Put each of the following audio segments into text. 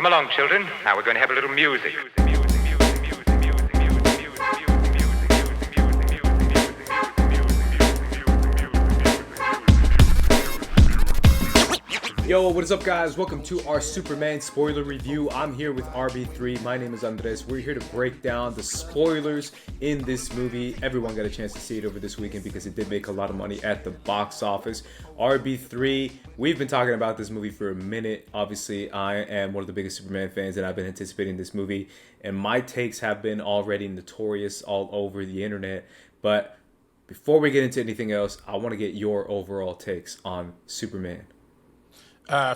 Come along, children. Now we're going to have a little music. Yo, what is up, guys? Welcome to our Superman spoiler review. I'm here with RB3. My name is Andres. We're here to break down the spoilers in this movie. Everyone got a chance to see it over this weekend because it did make a lot of money at the box office. RB3, we've been talking about this movie for a minute. Obviously, I am one of the biggest Superman fans, and I've been anticipating this movie. And my takes have been already notorious all over the internet. But before we get into anything else, I want to get your overall takes on Superman.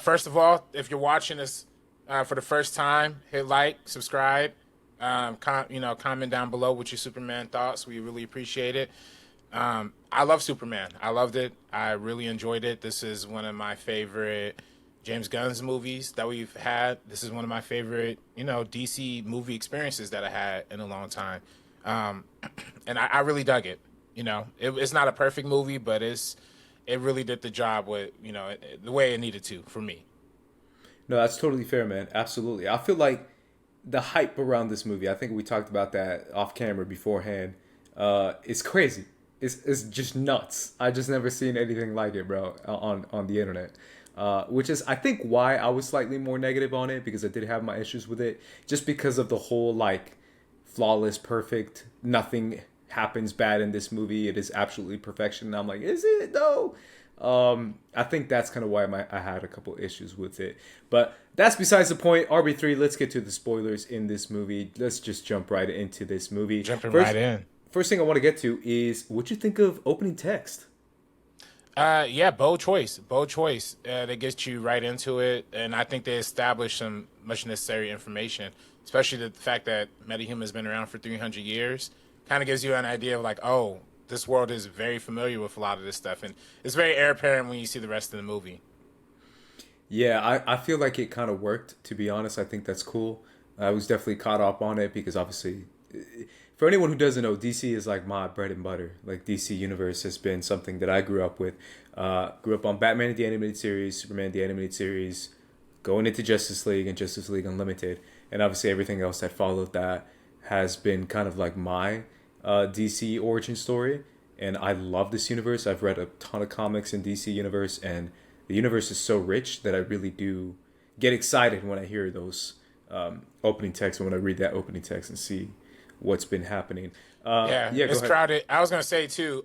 First of all, if you're watching this for the first time, hit like, subscribe, comment down below what your Superman thoughts. We really appreciate it. I love Superman. I loved it. I really enjoyed it. This is one of my favorite James Gunn's movies that we've had. This is one of my favorite, DC movie experiences that I had in a long time. And I really dug it. It's not a perfect movie, but it really did the job with, the way it needed to for me. No, that's totally fair, man. Absolutely. I feel like the hype around this movie, I think we talked about that off camera beforehand, is crazy. It's just nuts. I just never seen anything like it, bro, on the internet. Which is, I think, why I was slightly more negative on it, because I did have my issues with it. Just because of the whole, flawless, perfect, nothing happens bad in this movie. It is absolutely perfection. And I'm like, is it though? I think that's kind of why I had a couple issues with it. But that's besides the point. RB3, let's get to the spoilers in this movie. Let's just jump right into this movie. Right in. First thing I want to get to is what you think of opening text. Yeah, bold choice. That gets you right into it. And I think they established some much necessary information, especially the fact that Metahuman's been around for 300 years. Kind of gives you an idea of oh, this world is very familiar with a lot of this stuff. And it's very apparent when you see the rest of the movie. Yeah, I feel like it kind of worked, to be honest. I think that's cool. I was definitely caught up on it because obviously, for anyone who doesn't know, DC is my bread and butter. DC Universe has been something that I grew up with. Grew up on Batman the Animated Series, Superman the Animated Series, going into Justice League and Justice League Unlimited. And obviously everything else that followed that has been kind of my DC origin story, and I love this universe. I've read a ton of comics in DC Universe, and the universe is so rich that I really do get excited when I hear those opening texts, and when I read that opening text and see what's been happening. Yeah, it's crowded. I was going to say, too,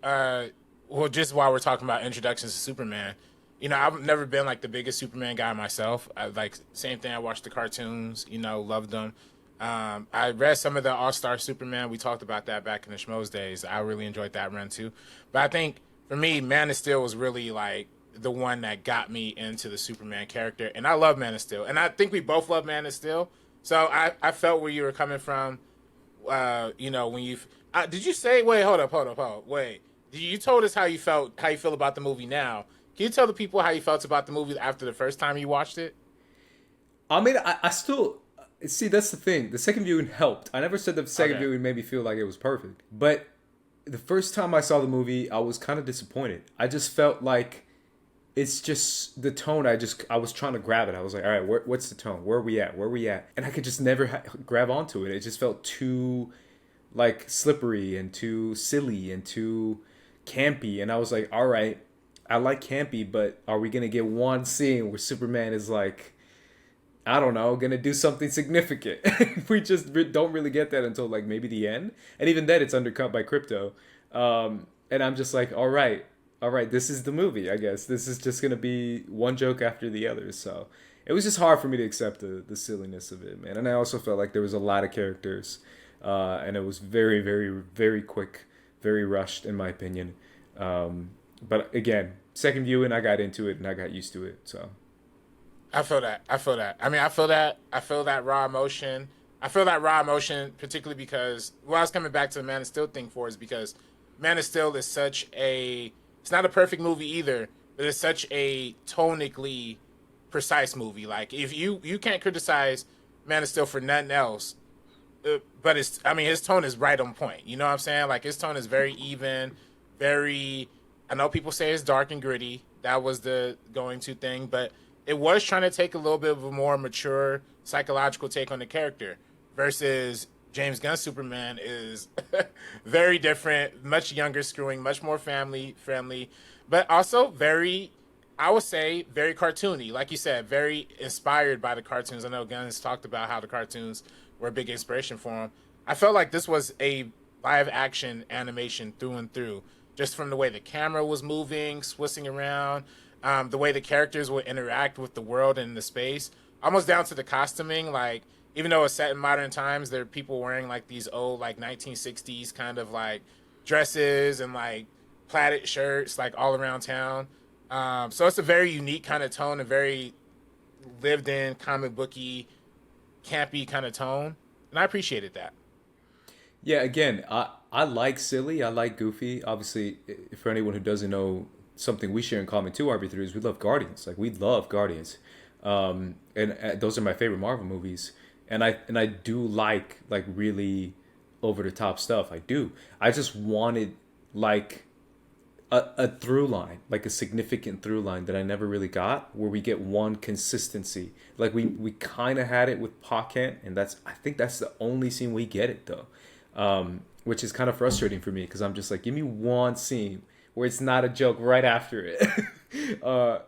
just while we're talking about introductions to Superman, I've never been, the biggest Superman guy myself. Same thing, I watched the cartoons, loved them. I read some of the All-Star Superman. We talked about that back in the Schmoes days. I really enjoyed that run, too. But I think, for me, Man of Steel was really, the one that got me into the Superman character. And I love Man of Steel. And I think we both love Man of Steel. So I felt where you were coming from, when you... did you say... Wait, hold up. Wait. You told us how you feel about the movie now. Can you tell the people how you felt about the movie after the first time you watched it? I mean, I still... See, that's the thing. The second viewing helped. I never said the second viewing made me feel like it was perfect. But the first time I saw the movie, I was kind of disappointed. I just felt like it's just the tone. I was trying to grab it. I was like, all right, what's the tone? Where are we at? And I could just never grab onto it. It just felt too, slippery and too silly and too campy. And I was like, all right, I like campy, but are we going to get one scene where Superman is I don't know, gonna do something significant? We just don't really get that until maybe the end, and even then it's undercut by Crypto. And I'm just all right, this is the movie. I guess this is just gonna be one joke after the other. So it was just hard for me to accept the silliness of it, man. And I also felt like there was a lot of characters, and it was very, very, very quick, very rushed in my opinion. But again, second viewing, I got into it and I got used to it. So. I feel that. I mean, I feel that raw emotion. I feel that raw emotion particularly because what I was coming back to the Man of Steel thing for is because Man of Steel is it's not a perfect movie either, but it's such a tonically precise movie. If you can't criticize Man of Steel for nothing else, but his tone is right on point. You know what I'm saying? His tone is very even, very, I know people say it's dark and gritty. That was the going to thing, but it was trying to take a little bit of a more mature psychological take on the character versus James Gunn's Superman is very different, much younger, screwing, much more family friendly, but also very, I would say, very cartoony. Like you said, very inspired by the cartoons. I know Gunn's talked about how the cartoons were a big inspiration for him. I felt like this was a live action animation through and through, just from the way the camera was moving, swissing around, the way the characters would interact with the world and the space, almost down to the costuming. Like, even though it's set in modern times, there are people wearing like these old like 1960s kind of like dresses and like plaited shirts like all around town. So it's a very unique kind of tone, a very lived in comic booky, campy kind of tone, and I appreciated that. Yeah, again, I like silly, I like goofy. Obviously, for anyone who doesn't know, something we share in common too, RB3, is we love Guardians. Like, we love Guardians. And those are my favorite Marvel movies. And I do like really over the top stuff. I do. I just wanted like a through line, like a significant through line that I never really got, where we get one consistency. Like we kind of had it with Pa Kent, and I think that's the only scene we get it though, which is kind of frustrating for me because I'm just like, give me one scene where it's not a joke right after it.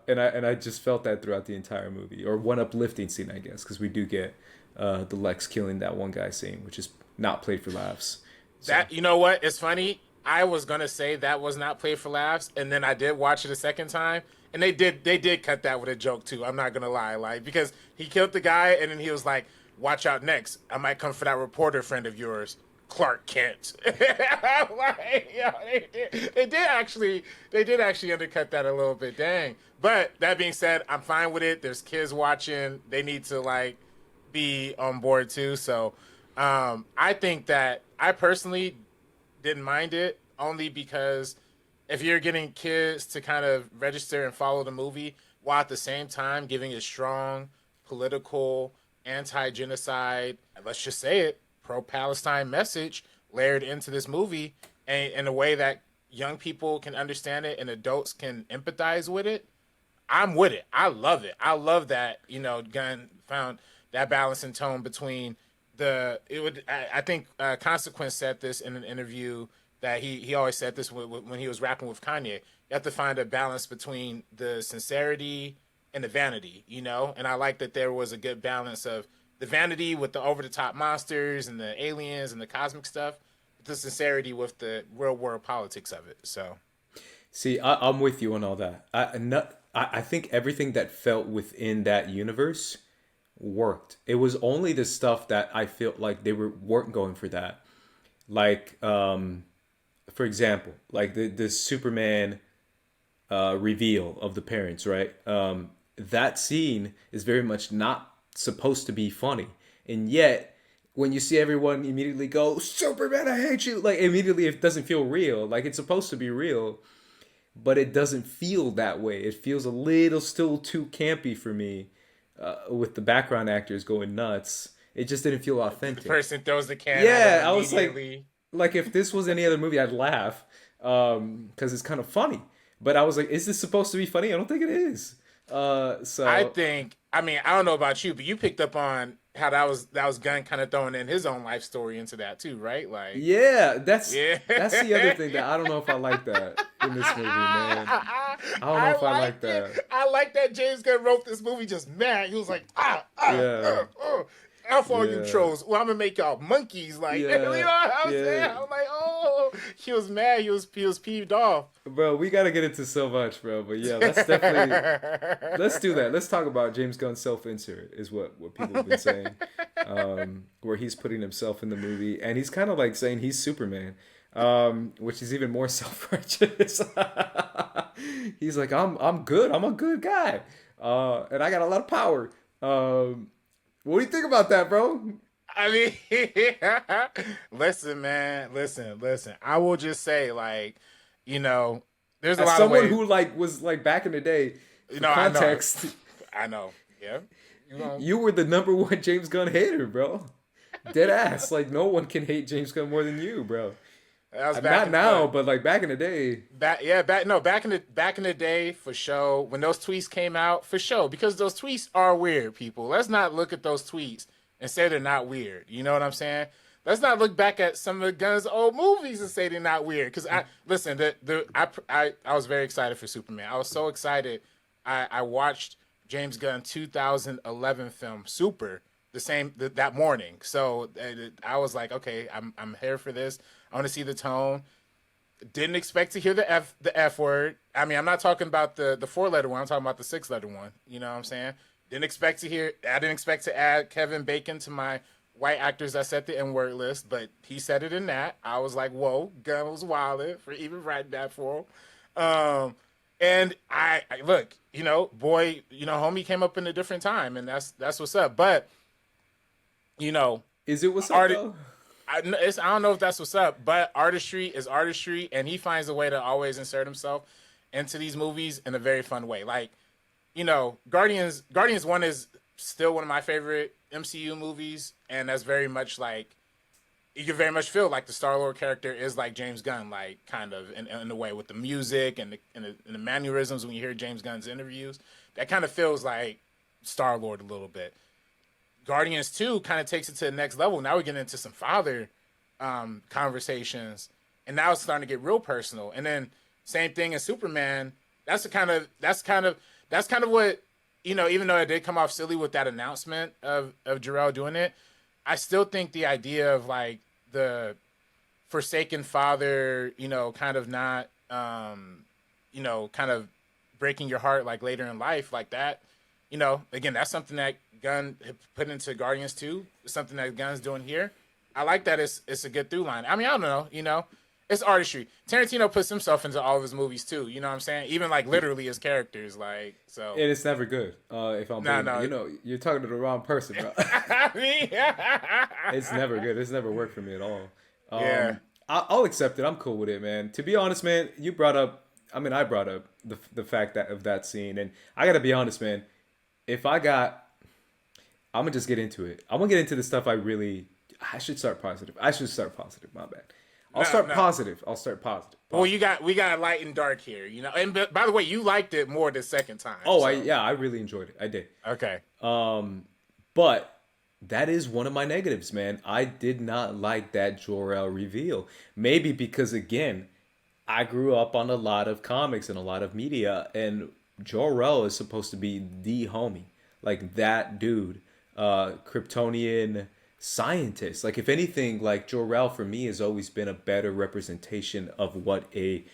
And I just felt that throughout the entire movie, or one uplifting scene, I guess, because we do get the Lex killing that one guy scene, which is not played for laughs. So. That, you know what? It's funny. I was gonna say that was not played for laughs, and then I did watch it a second time, and they did cut that with a joke too. I'm not gonna lie, like, because he killed the guy, and then he was like, "Watch out next, I might come for that reporter friend of yours, Clark Kent." Like, yo, they did actually undercut that a little bit. Dang. But that being said, I'm fine with it. There's kids watching. They need to like be on board too. So I think that I personally didn't mind it, only because if you're getting kids to kind of register and follow the movie while at the same time giving a strong political, anti-genocide, let's just say it, pro-Palestine message layered into this movie, and in a way that young people can understand it and adults can empathize with it, I'm with it. I love it. I love that, Gunn found that balance and tone between I think Consequence said this in an interview, that he always said this when he was rapping with Kanye. You have to find a balance between the sincerity and the vanity, And I like that there was a good balance of the vanity with the over-the-top monsters and the aliens and the cosmic stuff, but the sincerity with the real-world politics of it. So, see, I'm with you on all that. I think everything that felt within that universe worked. It was only the stuff that I felt like they weren't going for that. Like, for example, like the Superman reveal of the parents, right? That scene is very much not supposed to be funny, and yet when you see everyone immediately go, "Superman, I hate you," like immediately it doesn't feel real. Like, it's supposed to be real, but it doesn't feel that way. It feels a little still too campy for me. With the background actors going nuts, it just didn't feel authentic. The person throws the can. Yeah, I was like if this was any other movie, I'd laugh because it's kind of funny. But I was like, is this supposed to be funny? I don't think it is. So I don't know about you, but you picked up on how that was Gunn kind of throwing in his own life story into that too, right? Like, that's the other thing that I don't know if I like that in this movie, man. I don't know if I like that. I like that James Gunn wrote this movie just mad. He was like, F all you trolls. Well, I'm gonna make y'all monkeys. Like, you know what I'm saying? I'm like, oh, he was mad. He was peeved off. Bro, we gotta get into so much, bro. But yeah, let's definitely let's do that. Let's talk about James Gunn's self-insert, is what people have been saying, where he's putting himself in the movie, and he's kind of like saying he's Superman, which is even more self-righteous. He's like, I'm good. I'm a good guy, and I got a lot of power. What do you think about that, bro? I mean, listen, man. Listen. I will just say, like, there's a lot of someone who was back in the day. Context. I know. Yeah. You were the number one James Gunn hater, bro. Dead ass. Like, no one can hate James Gunn more than you, bro. That was Not now, but like back in the day. back in the day for sure. When those tweets came out, for sure, because those tweets are weird. People, let's not look at those tweets and say they're not weird. You know what I'm saying? Let's not look back at some of the Gunn's old movies and say they're not weird. Because I listen, I was very excited for Superman. I was so excited. I watched James Gunn 2011 film Super that morning. So I was like, okay, I'm here for this. I want to see the tone. Didn't expect to hear the F word. I mean, I'm not talking about the 4-letter one. I'm talking about the 6-letter one. You know what I'm saying? I didn't expect to add Kevin Bacon to my white actors that set the N-word list, but he said it in that. I was like, whoa, Gunn was wildin' for even writing that for him. And I look, boy, homie came up in a different time, and that's what's up. But, Is it what's up, though? I don't know if that's what's up, but artistry is artistry, and he finds a way to always insert himself into these movies in a very fun way. Like, Guardians 1 is still one of my favorite MCU movies, and that's very much like, you can very much feel like the Star-Lord character is like James Gunn, like kind of in a way with the music and the mannerisms when you hear James Gunn's interviews. That kind of feels like Star-Lord a little bit. Guardians 2 kind of takes it to the next level. Now we're getting into some father conversations, and now it's starting to get real personal. And then same thing in Superman. That's kind of what, even though it did come off silly with that announcement of Jor-El doing it, I still think the idea of like the forsaken father, kind of not, kind of breaking your heart like later in life like that. Again, that's something that Gunn put into Guardians 2. It's something that Gunn's doing here. I like that it's a good through line. I mean, I don't know, it's artistry. Tarantino puts himself into all of his movies too. You know what I'm saying? Even like literally his characters, like so. And it's never good. If I'm being, you're talking to the wrong person, bro. It's never good. It's never worked for me at all. Yeah, I'll accept it. I'm cool with it, man. To be honest, man, I brought up the fact of that scene, and I gotta be honest, man. I'm gonna just get into it. I'm gonna get into the stuff I should start positive. My bad. I'll start positive. Well, we got light and dark here, And by the way, you liked it more the second time. Oh, so. I really enjoyed it. I did. Okay. But that is one of my negatives, man. I did not like that Jor-El reveal. Maybe because, again, I grew up on a lot of comics and a lot of media, and Jor-El is supposed to be the homie. Like, that dude. Kryptonian scientist. Like, if anything, like, Jor-El for me has always been a better representation of what a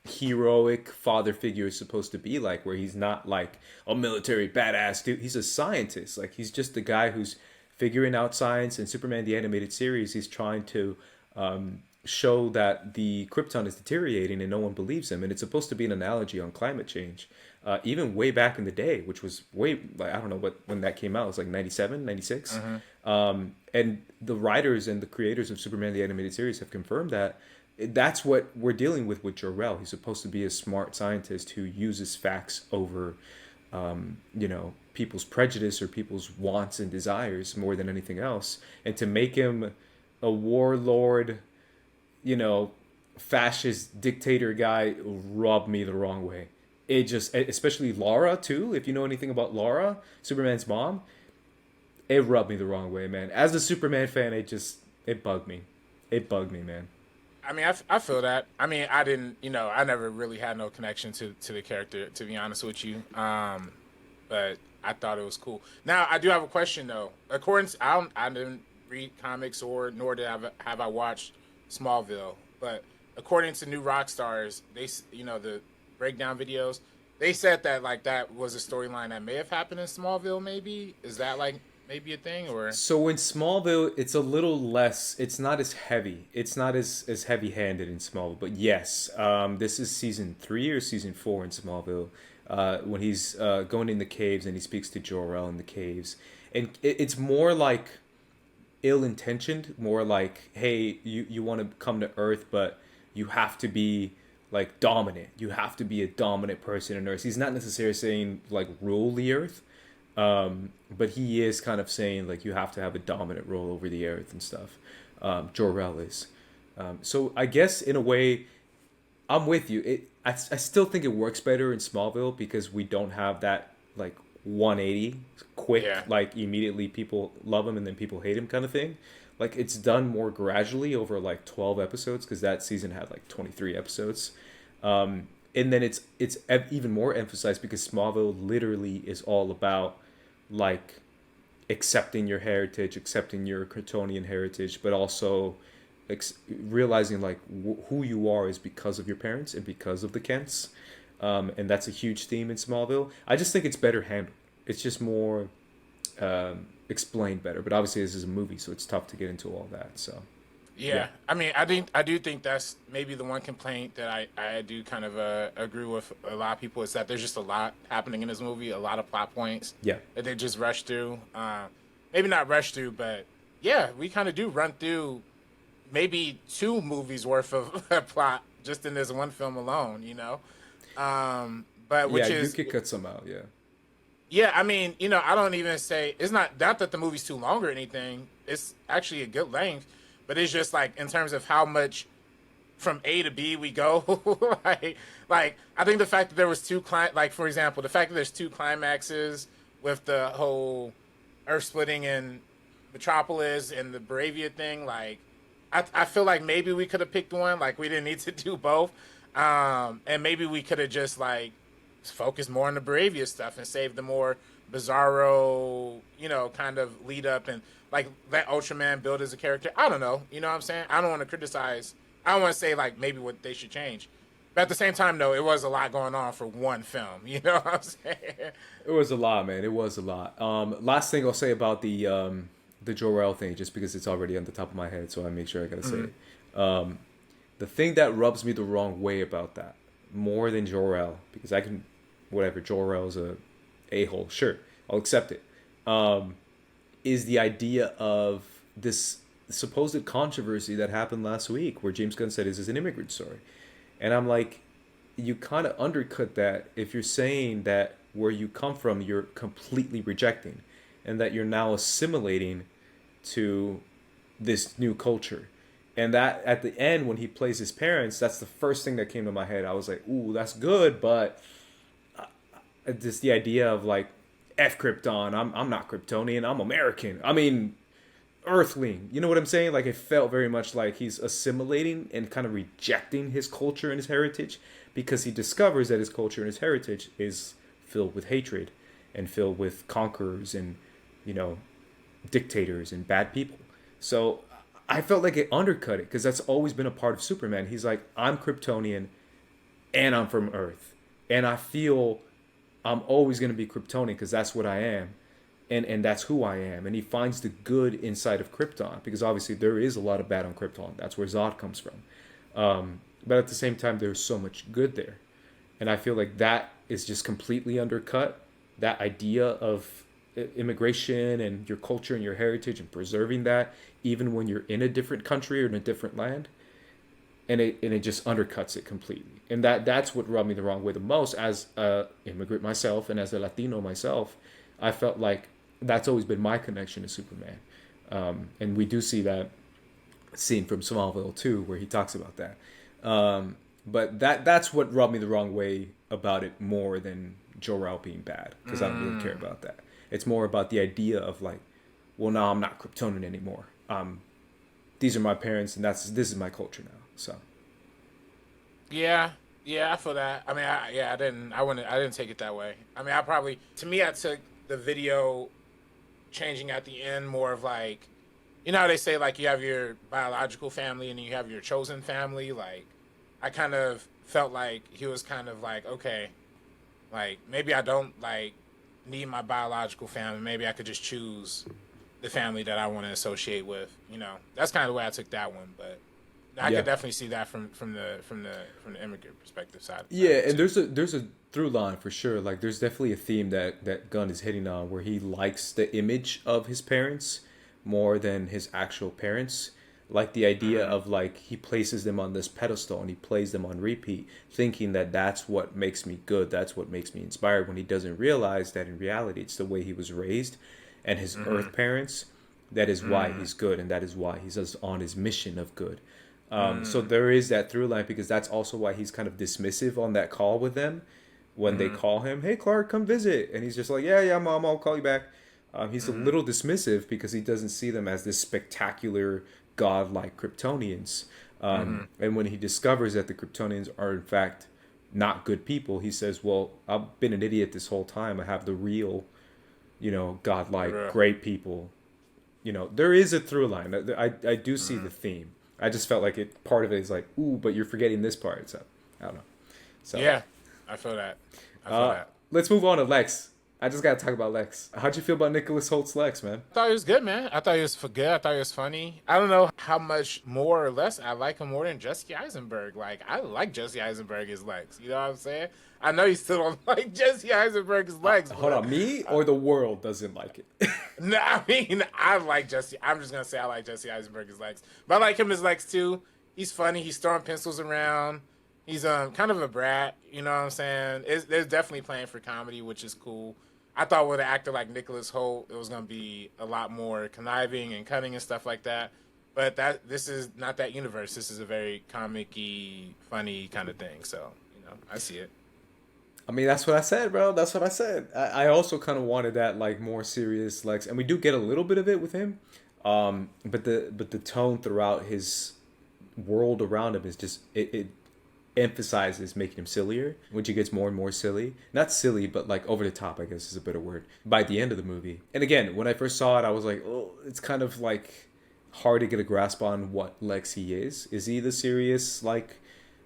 heroic father figure is supposed to be like, where he's not like a military badass dude. He's a scientist. Like, he's just the guy who's figuring out science. In Superman the Animated Series, he's trying to show that the Krypton is deteriorating and no one believes him, and it's supposed to be an analogy on climate change. Even way back in the day, which was way, like, I don't know when that came out. It was like 97, 96. And the writers and the creators of Superman the Animated Series have confirmed that that's what we're dealing with Jor-El. He's supposed to be a smart scientist who uses facts over, people's prejudice or people's wants and desires more than anything else. And to make him a warlord, fascist dictator guy rubbed me the wrong way. It just, especially Laura too, if you know anything about Laura, Superman's mom, it rubbed me the wrong way, man. As a Superman fan, it bugged me. It bugged me, man. I mean, I feel that. I mean, I didn't, I never really had no connection to the character, to be honest with you. But I thought it was cool. Now, I do have a question though. According to, I didn't read comics nor did have I watched Smallville, but according to New Rockstars, they, the breakdown videos, they said that like that was a storyline that may have happened in Smallville. Maybe is that like maybe a thing? Or so in Smallville, it's a little less. It's not as heavy. It's not as heavy-handed in Smallville. But yes, this is season 3 or season 4 in Smallville, when he's going in the caves and he speaks to Jor-El in the caves, and it's more like ill-intentioned, more like, hey, you want to come to Earth, but you have to be like dominant. You have to be a dominant person on Earth. He's not necessarily saying like rule the Earth, but he is kind of saying like you have to have a dominant role over the Earth and stuff. Jor-El is. So I guess in a way, I'm with you. I still think it works better in Smallville because we don't have that like 180 quick, like immediately people love him and then people hate him kind of thing. Like it's done more gradually over like 12 episodes because that season had like 23 episodes. And then it's even more emphasized because Smallville literally is all about like accepting your heritage, accepting your Kryptonian heritage, but also realizing like who you are is because of your parents and because of the Kents. And that's a huge theme in Smallville. I just think it's better handled. It's just more explained better. But obviously this is a movie, so it's tough to get into all that. So yeah. I mean, I do think that's maybe the one complaint that I do kind of agree with a lot of people is that there's just a lot happening in this movie, a lot of plot points that they just rush through. Maybe not rush through, but yeah, we kind of do run through maybe 2 movies worth of plot just in this one film alone, you know? But which is, you could cut some out, yeah, I mean, you know, I don't even say it's not that the movie's too long or anything. It's actually a good length, but it's just like in terms of how much from A to B we go. like I think the fact that there was 2 like for example, the fact that there's 2 climaxes with the whole Earth splitting in Metropolis and the Bravia thing, like I feel like maybe we could have picked one. Like we didn't need to do both, and maybe we could have just like focused more on the Bravia stuff and saved the more bizarro, you know, kind of lead up and like let Ultraman build as a character. I don't know, you know what I'm saying? I don't want to criticize. I don't want to say like maybe what they should change, but at the same time, though, it was a lot going on for one film. You know what I'm saying? It was a lot, man. It was a lot. Last thing I'll say about the Jor-El thing, just because it's already on the top of my head, so I make sure I gotta say it. The thing that rubs me the wrong way about that, more than Jor-El, because I can, whatever, Jor-El's a-hole, sure, I'll accept it, is the idea of this supposed controversy that happened last week where James Gunn said, is this an immigrant story? And I'm like, you kind of undercut that if you're saying that where you come from, you're completely rejecting, and that you're now assimilating to this new culture. And that at the end when he plays his parents, that's the first thing that came to my head. I was like, ooh, that's good, but just the idea of like, F Krypton, I'm not Kryptonian, I'm American. I mean, Earthling. You know what I'm saying? Like it felt very much like he's assimilating and kind of rejecting his culture and his heritage because he discovers that his culture and his heritage is filled with hatred and filled with conquerors and, you know, dictators and bad people. So I felt like it undercut it because that's always been a part of Superman. He's like, I'm Kryptonian and I'm from Earth. And I feel I'm always going to be Kryptonian because that's what I am. And that's who I am. And he finds the good inside of Krypton because obviously there is a lot of bad on Krypton. That's where Zod comes from. But at the same time, there's so much good there. And I feel like that is just completely undercut. That idea of immigration and your culture and your heritage and preserving that even when you're in a different country or in a different land. And it just undercuts it completely. And that's what rubbed me the wrong way the most as an immigrant myself and as a Latino myself. I felt like that's always been my connection to Superman. And we do see that scene from Smallville too, where he talks about that. But that's what rubbed me the wrong way about it more than Jor-El being bad, because I don't really care about that. It's more about the idea of like, well, now I'm not Kryptonian anymore. These are my parents, and this is my culture now. So. Yeah, I feel that. I mean, I didn't take it that way. I mean, I took the video changing at the end more of like, you know how they say like you have your biological family and then you have your chosen family. Like, I kind of felt like he was kind of like, okay, like maybe I don't like need my biological family. Maybe I could just choose the family that I want to associate with. You know, that's kind of the way I took that one. But I could definitely see that from the immigrant perspective side. Yeah, and there's a through line for sure. Like there's definitely a theme that Gunn is hitting on where he likes the image of his parents more than his actual parents. Like the idea of like he places them on this pedestal and he plays them on repeat, thinking that that's what makes me good, that's what makes me inspired, when he doesn't realize that in reality it's the way he was raised and his Earth parents. That is why he's good, and that is why he's on his mission of good. So there is that through line because that's also why he's kind of dismissive on that call with them when they call him, hey, Clark, come visit. And he's just like, yeah, Mom, I'll call you back. He's a little dismissive because he doesn't see them as this spectacular, godlike Kryptonians. And when he discovers that the Kryptonians are, in fact, not good people, he says, well, I've been an idiot this whole time. I have the real, godlike, great people. There is a through line. I do see the theme. I just felt like part of it is like, ooh, but you're forgetting this part. So, I don't know. So yeah, I feel that. Let's move on to Lex. I just got to talk about Lex. How'd you feel about Nicholas Holt's Lex, man? I thought he was good, man. I thought he was good. I thought he was funny. I don't know how much more or less I like him more than Jesse Eisenberg. Like, I like Jesse Eisenberg as Lex. You know what I'm saying? I know you still don't like Jesse Eisenberg as Lex. Hold on, me or the world doesn't like it? No, I mean, I like Jesse. I'm just going to say I like Jesse Eisenberg as Lex. But I like him as Lex, too. He's funny. He's throwing pencils around. He's kind of a brat. You know what I'm saying? There's definitely playing for comedy, which is cool. I thought with an actor like Nicholas Hoult, it was going to be a lot more conniving and cutting and stuff like that. But this is not that universe. This is a very comic-y, funny kind of thing. So, I see it. I mean, that's what I said, bro. That's what I said. I also kind of wanted that, like, more serious Lex. And we do get a little bit of it with him. But the tone throughout his world around him is just... It emphasizes making him sillier, which he gets more and more silly. Not silly, but like over the top, I guess is a better word, by the end of the movie. And again, when I first saw it, I was like, oh, it's kind of like hard to get a grasp on what Lex he is. Is he the serious, like,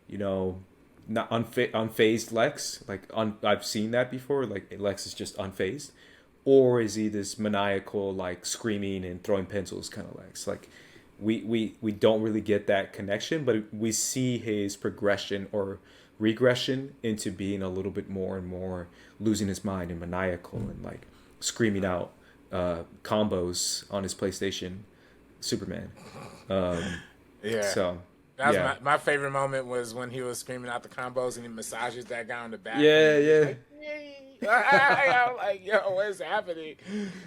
not unfazed Lex? Like, I've seen that before, like Lex is just unfazed. Or is he this maniacal, like, screaming and throwing pencils kind of Lex? Like, we don't really get that connection, but we see his progression or regression into being a little bit more and more losing his mind and maniacal and like screaming out combos on his PlayStation Superman. Yeah. So that's my favorite moment was when he was screaming out the combos and he massages that guy on the back. Yeah. I'm like, yo, what's happening?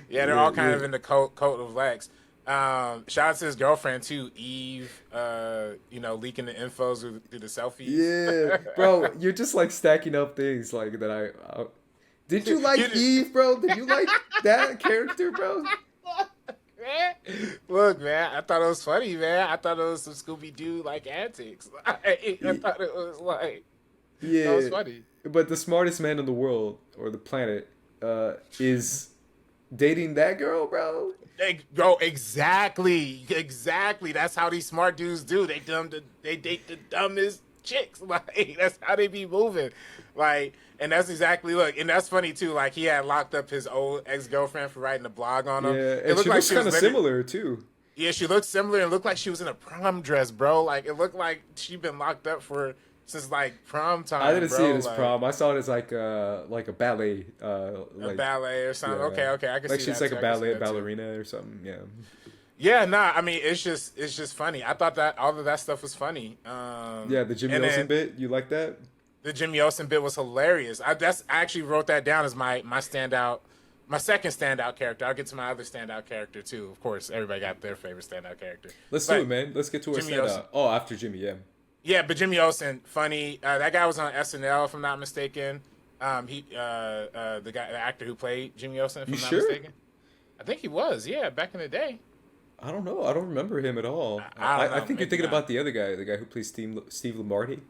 Yeah, they're all kind of in the coat of Lex. Shout out to his girlfriend too, Eve. Leaking the infos through the selfies. Yeah, bro, you're just like stacking up things like that. I did you like Eve, bro? Did you like that character, bro? Look, man, I thought it was funny, man. I thought it was some Scooby-Doo like antics. I thought it was like, that was funny. But the smartest man in the world or the planet is dating that girl, bro. Bro, exactly. That's how these smart dudes do. They date the dumbest chicks. Like, that's how they be moving. Like, and that's exactly, look, and that's funny too. Like, he had locked up his old ex-girlfriend for writing a blog on him. Yeah, and she looks kind of similar too. Yeah, she looked similar and looked like she was in a prom dress, bro. Like, it looked like she'd been locked up since like prom time. I didn't see it as like, prom. I saw it as like a ballet. A ballet or something. Yeah. Okay, I can see that. Like she's like a ballerina or something. Yeah. Yeah, nah. I mean, it's just funny. I thought that all of that stuff was funny. The Jimmy Olsen bit. You like that? The Jimmy Olsen bit was hilarious. I actually wrote that down as my standout, my second standout character. I'll get to my other standout character too. Of course, everybody got their favorite standout character. Let's do it, man. Let's get to our standout. Olsen. Oh, after Jimmy, yeah. Yeah, but Jimmy Olsen, funny. That guy was on SNL, if I'm not mistaken. The actor who played Jimmy Olsen, if I'm not mistaken. I think he was, yeah, back in the day. I don't know. I don't remember him at all. I think you're thinking about the other guy, the guy who plays Steve Lombardi.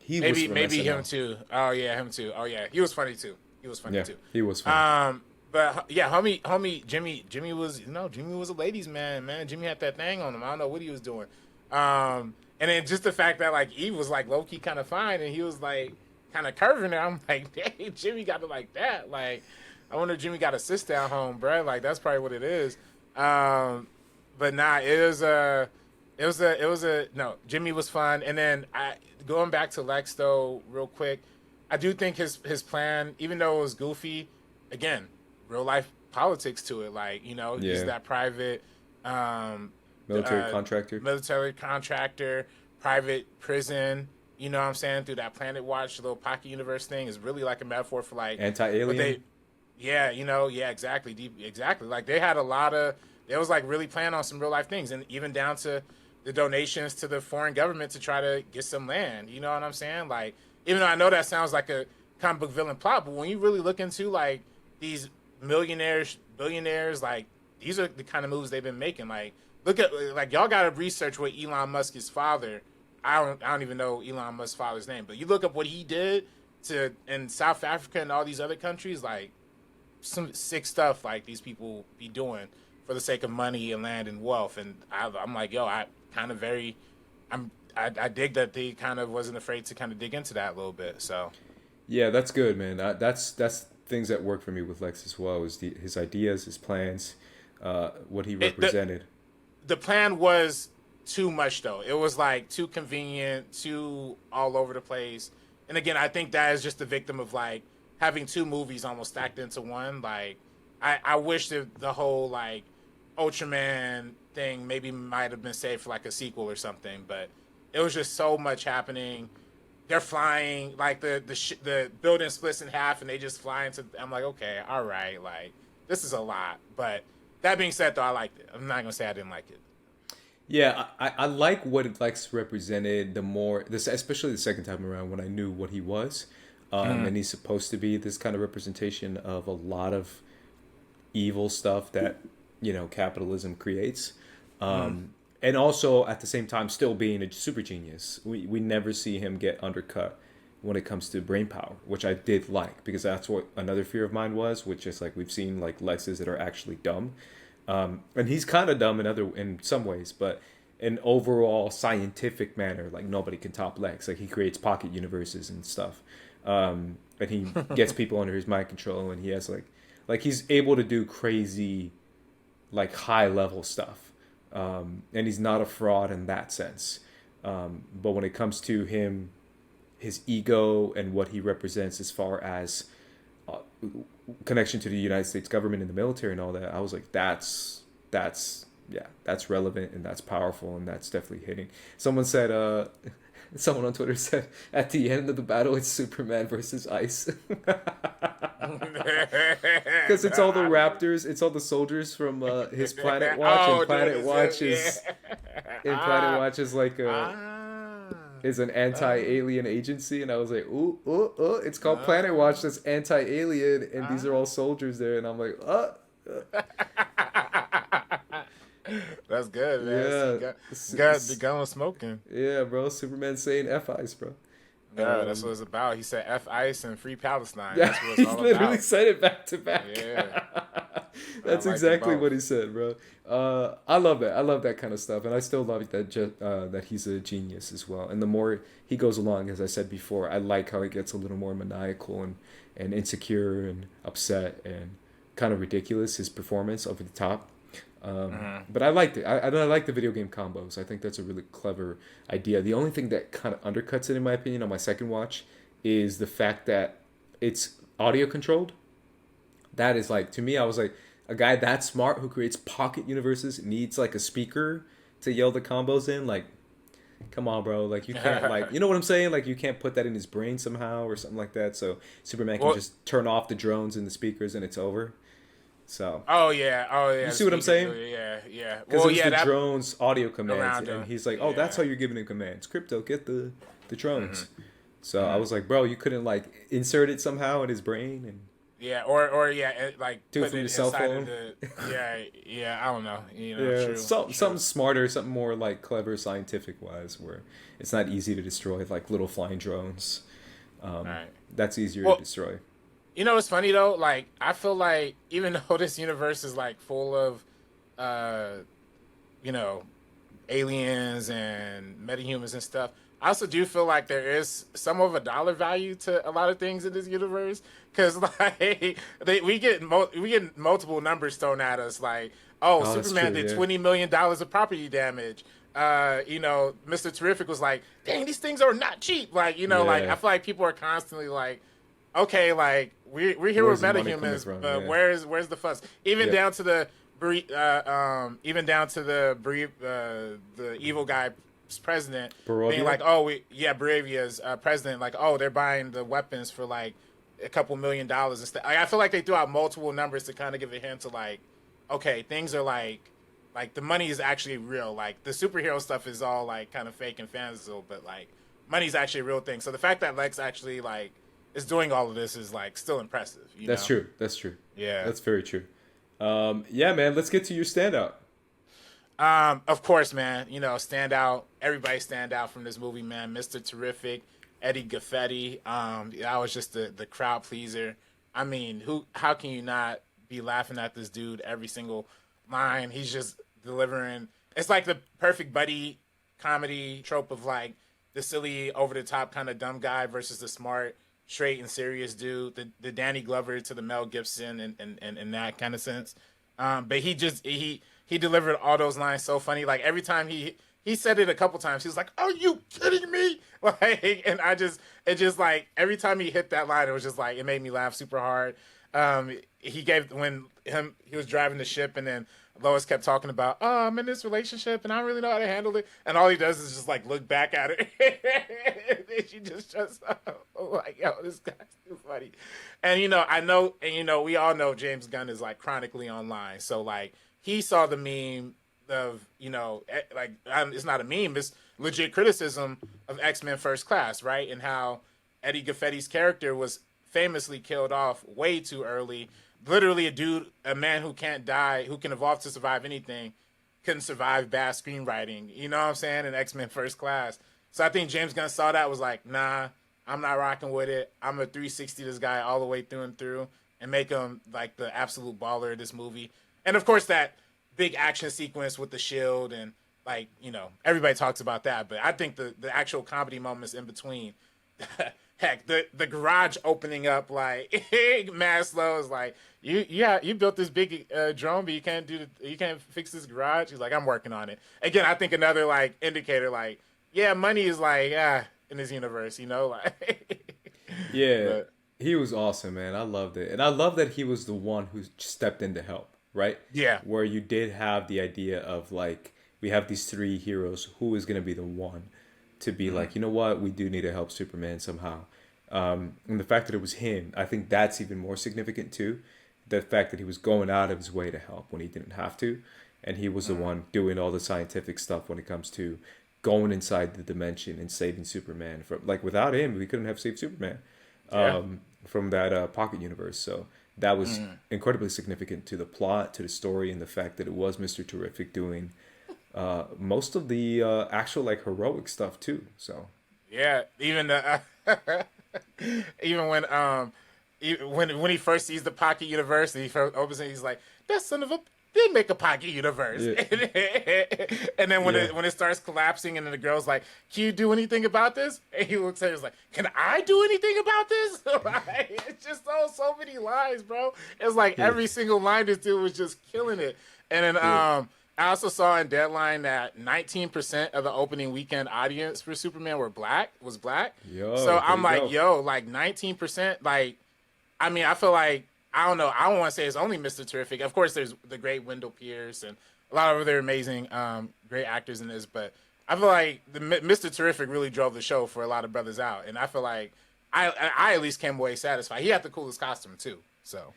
Maybe him too. Oh yeah, him too. Oh yeah, he was funny too. He was funny. But yeah, homie, Jimmy was Jimmy was a ladies' man. Man, Jimmy had that thing on him. I don't know what he was doing. And then just the fact that like Eve was like low key kind of fine, and he was like kind of curving it. I'm like, dang, Jimmy got it like that. Like, I wonder if Jimmy got a sit down home, bro. Like that's probably what it is. But nah, Jimmy was fun. And then going back to Lex though, real quick, I do think his plan, even though it was goofy, again, real life politics to it. Like, he's that private military contractor, private prison, you know what I'm saying, through that Planet Watch little pocket universe thing is really like a metaphor for like anti-alien. Exactly. Like they had they was like really playing on some real life things, and even down to the donations to the foreign government to try to get some land. You know what I'm saying? Like, even though I know that sounds like a comic book villain plot, but when you really look into like these millionaires, billionaires, like these are the kind of moves they've been making. Like, look at like y'all got to research what Elon Musk's father. I don't even know Elon Musk's father's name, but you look up what he did to in South Africa and all these other countries, like some sick stuff like these people be doing for the sake of money and land and wealth. And I'm like, yo, I dig that they kind of wasn't afraid to kind of dig into that a little bit. So yeah, that's good, man. That's things that work for me with Lex as well, is his ideas, his plans, what he represented. The plan was too much though. It was like too convenient, too all over the place. And again, I think that is just the victim of like having two movies almost stacked into one. Like, I wish that the whole like Ultraman thing maybe might have been saved for like a sequel or something, but it was just so much happening. They're flying, like the building splits in half and they just fly into. I'm like, okay, all right, like this is a lot. But that being said, though, I liked it. I'm not gonna say I didn't like it. Yeah, I like what it Lex represented the more, especially the second time around when I knew what he was. And he's supposed to be this kind of representation of a lot of evil stuff that, you know, capitalism creates. And also at the same time still being a super genius. We never see him get undercut when it comes to brain power, which I did like, because that's what another fear of mine was, which is like we've seen like Lexes that are actually dumb. And he's kind of dumb in some ways, but in overall scientific manner, like nobody can top Lex. Like he creates pocket universes and stuff. And he gets people under his mind control, and he has like he's able to do crazy, like high level stuff. And he's not a fraud in that sense. But when it comes to him, his ego and what he represents as far as connection to the United States government and the military and all that, I was like, that's relevant and that's powerful and that's definitely hitting. Someone on Twitter said at the end of the battle it's Superman versus Ice, because it's all the Raptors, it's all the soldiers from his Planet Watch, and Planet Watch is Planet Watch is like is an anti-alien agency, and I was like, ooh, it's called Planet Watch, that's anti-alien, and these are all soldiers there, and I'm like, That's good, man. Yeah, the gun was smoking. Yeah, bro. Superman saying F Ice, bro. Yeah, that's what it's about. He said F Ice and Free Palestine. Yeah, that's what it's all he literally about. said it back to back. Yeah. That's exactly what he said, bro. I love that. I love that kind of stuff, and I still love that he's a genius as well. And the more he goes along, as I said before, I like how he gets a little more maniacal and insecure and upset and kind of ridiculous. His performance over the top. But I liked it. I like the video game combos. I think that's a really clever idea. The only thing that kind of undercuts it, in my opinion, on my second watch is the fact that it's audio controlled. That is like, to me, I was like, a guy that smart who creates pocket universes needs like a speaker to yell the combos in. Like, come on, bro. Like, you can't, like, you know what I'm saying? Like, you can't put that in his brain somehow or something like that. So Superman can just turn off the drones and the speakers and it's over. So. Oh yeah. You see what I'm saying? Yeah. Because the drones audio commands, and he's like, "Oh, yeah. That's how you're giving him commands. Crypto, get the drones." So I was like, "Bro, you couldn't like insert it somehow in his brain and." Yeah, or like do it from your cell phone. Yeah. I don't know. You know, yeah, true. Something smarter, something more like clever, scientific wise, where it's not easy to destroy, like little flying drones. Right. That's easier to destroy. You know what's funny though? Like, I feel like even though this universe is like full of, aliens and metahumans and stuff, I also do feel like there is some of a dollar value to a lot of things in this universe, because like we get multiple numbers thrown at us, like, Superman did $20 million of property damage. Mr. Terrific was like, dang, these things are not cheap. Like, like I feel like people are constantly like, okay, like we're here with metahumans, but where's the fuss? Even down to the the evil guy president being like, Baravia's president, like, they're buying the weapons for like a couple $1 million and stuff. Like, I feel like they threw out multiple numbers to kind of give a hint to like, okay, things are like like the money is actually real. Like the superhero stuff is all like kind of fake and fanciful, but like money's actually a real thing. So the fact that Lex actually like is doing all of this is like still impressive. That's true. That's true. Yeah. That's very true. Yeah, man. Let's get to your standout. Of course, man. You know, stand out. Everybody stand out from this movie, man. Mr. Terrific, Eddie Gathegi. That was just the crowd pleaser. I mean, how can you not be laughing at this dude every single line? He's just delivering. It's like the perfect buddy comedy trope of like the silly, over the top kind of dumb guy versus the smart, straight and serious dude. The Danny Glover to the Mel Gibson and in that kind of sense. But he delivered all those lines so funny. Like every time he said it a couple times, he was like, "Are you kidding me?" Like, and it just like every time he hit that line, it was just like it made me laugh super hard. He was driving the ship, and then Lois kept talking about, "Oh, I'm in this relationship, and I don't really know how to handle it." And all he does is just like look back at her, and she just shuts up. Like, yo, this guy's too funny. And we all know James Gunn is like chronically online, so like he saw the meme of, it's not a meme, it's legit criticism of X-Men First Class, right? And how Eddie Gaffetti's character was famously killed off way too early. Literally a man who can't die, who can evolve to survive anything, couldn't survive bad screenwriting. You know what I'm saying? In X-Men First Class. So I think James Gunn saw that, was like, nah, I'm not rocking with it. I'm a 360 this guy all the way through and through and make him like the absolute baller of this movie. And of course that big action sequence with the shield and like, everybody talks about that, but I think the actual comedy moments in between, heck, the garage opening up, like Maslow is like, you built this big drone, but you can't fix this garage. He's like, I'm working on it. Again, I think another like indicator, like, yeah, money is like in this universe, like. Yeah, but he was awesome, man. I loved it, and I love that he was the one who stepped in to help. Right? Yeah. Where you did have the idea of like, we have these three heroes, who is going to be the one to be like, you know what, we do need to help Superman somehow. And the fact that it was him, I think that's even more significant too. The fact that he was going out of his way to help when he didn't have to. And he was the one doing all the scientific stuff when it comes to going inside the dimension and saving Superman. From like, without him, we couldn't have saved Superman from that pocket universe. So that was incredibly significant to the plot, to the story, and the fact that it was Mr. Terrific doing most of the actual like heroic stuff too. So yeah, even even when he first sees the pocket universe, and he first opens it, he's like, "That son of a did make a pocket universe." Yeah. And then when it starts collapsing, and then the girl's like, "Can you do anything about this?" And he looks at her, he's like, "Can I do anything about this?" It's just so many lines, bro. It's like every single line this dude was just killing it. And then I also saw in Deadline that 19% of the opening weekend audience for Superman was black. So I'm like, like 19%, like, I mean, I feel like, I don't know. I don't want to say it's only Mr. Terrific. Of course, there's the great Wendell Pierce and a lot of other amazing, great actors in this. But I feel like Mr. Terrific really drove the show for a lot of brothers out. And I feel like I at least came away satisfied. He had the coolest costume too. So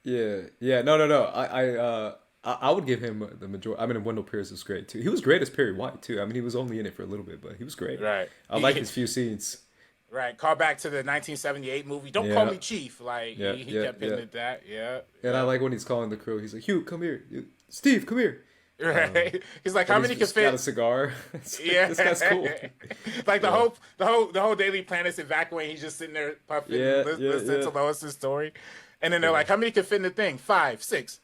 yeah. No. I would give him the majority. I mean, Wendell Pierce was great too. He was great as Perry White too. I mean, he was only in it for a little bit, but he was great. Right. I like his few scenes. Right, call back to the 1978 movie. Don't call me Chief. Like he kept hitting at that. Yeah. And I like when he's calling the crew. He's like, "Hugh, come here. Steve, come here." Right. He's like, "How many can fit?" Got a cigar. This guy's cool. Like the whole Daily Planet's evacuating. He's just sitting there puffing, listening to Lois's story, and then they're like, "How many can fit in the thing? 5, 6."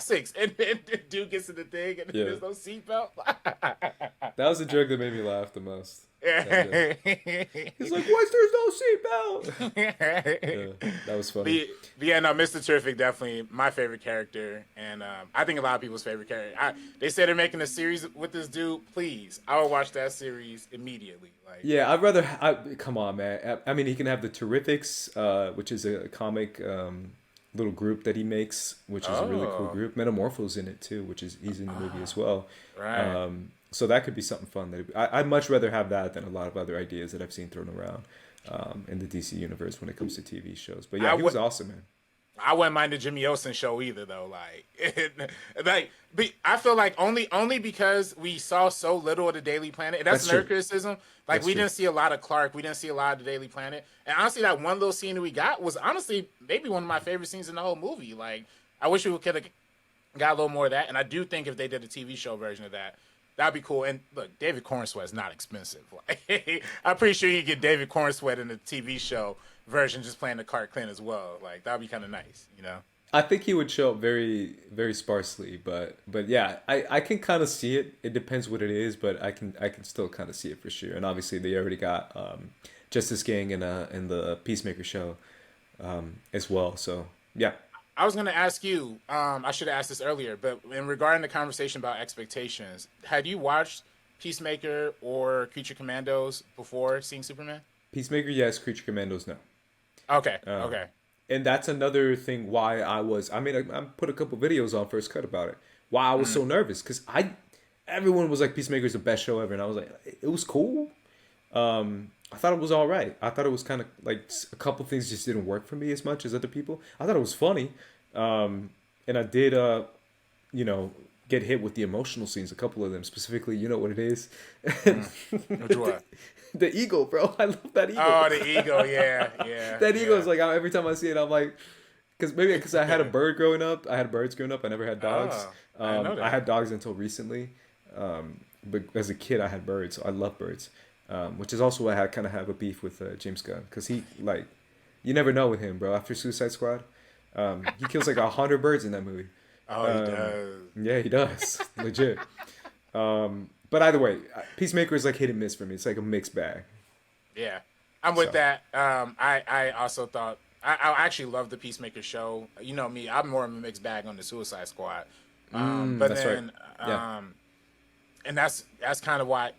6. And the dude gets in the thing, and there's no seatbelt. That was the joke that made me laugh the most. He's like, "Why there's no seatbelt?" That was funny. But no, Mr. Terrific definitely my favorite character, and I think a lot of people's favorite character. They said they're making a series with this dude. Please, I will watch that series immediately. Like, yeah, I'd rather. Come on, man. I mean, he can have the Terrifics, which is a comic little group that he makes, which is a really cool group. Metamorpho's in it too, which is he's in the movie as well. Right. So that could be something fun. I'd much rather have that than a lot of other ideas that I've seen thrown around in the DC universe when it comes to TV shows. But yeah, he was awesome, man. I wouldn't mind the Jimmy Olsen show either, though. I feel like only because we saw so little of the Daily Planet. And that's another criticism. Like, we didn't see a lot of Clark. We didn't see a lot of the Daily Planet. And honestly, that one little scene that we got was honestly maybe one of my favorite scenes in the whole movie. Like, I wish we could have got a little more of that. And I do think if they did a TV show version of that, that'd be cool. And look, David Corenswet is not expensive. Like, I'm pretty sure you could get David Corenswet in the TV show version just playing the Clark Kent as well. Like, that'd be kind of nice, you know? I think he would show up very, very sparsely, but yeah, I can kind of see it. It depends what it is, but I can still kind of see it for sure. And obviously, they already got Justice Gang in the Peacemaker show as well. So yeah. I was gonna ask you. I should have asked this earlier, but in regarding the conversation about expectations, had you watched Peacemaker or Creature Commandos before seeing Superman? Peacemaker, yes. Creature Commandos, no. Okay. Okay. And that's another thing why I put a couple videos on First Cut about it. Why I was so nervous, because everyone was like, Peacemaker's the best show ever, and I was like, it was cool. I thought it was all right. I thought it was kind of like a couple things just didn't work for me as much as other people. I thought it was funny, and I did, get hit with the emotional scenes. A couple of them specifically. You know what it is? Which one? The eagle, bro. I love that eagle. Oh, the eagle, yeah. That eagle is like, every time I see it, I'm like, because I had a bird growing up. I had birds growing up. I never had dogs. I had dogs until recently. But as a kid, I had birds. So I love birds, which is also why I kind of have a beef with James Gunn, because he, like, you never know with him, bro. After Suicide Squad, he kills like 100 birds in that movie. Oh, he does. Yeah, he does. Legit. But either way, Peacemaker is like hit and miss for me. It's like a mixed bag. Yeah, I'm with that. I also thought I actually love the Peacemaker show. You know me, I'm more of a mixed bag on the Suicide Squad. But that's then, right. Yeah. And that's kind of why.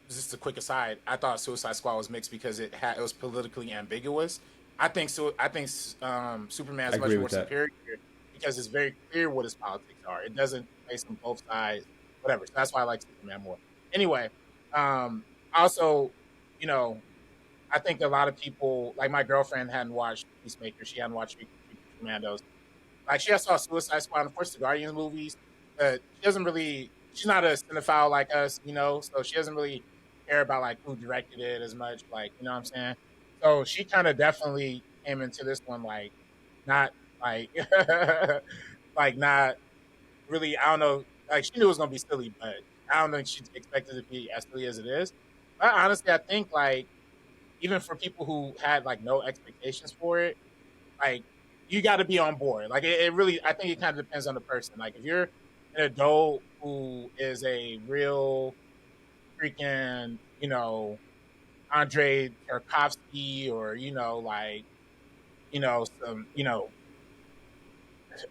Just a quick aside, I thought Suicide Squad was mixed because it was politically ambiguous. I think Superman is much more superior because it's very clear what his politics are. It doesn't place on both sides, whatever. So that's why I like Superman more. Anyway, also, I think a lot of people, like my girlfriend hadn't watched Peacemaker. She hadn't watched Commandos. Like, she saw Suicide Squad and, of course, the Guardians movies, but she's not a cinephile like us, so she doesn't really care about, like, who directed it as much, like, you know what I'm saying? So she kind of definitely came into this one, like, not, like, like, not really, I don't know, like, she knew it was going to be silly, but I don't think she expected it to be as silly as it is. But honestly, I think, like, even for people who had, like, no expectations for it, like, you got to be on board. Like, it really, I think it kind of depends on the person. Like, if you're an adult who is a real freaking, Andrei Tarkovsky or, some,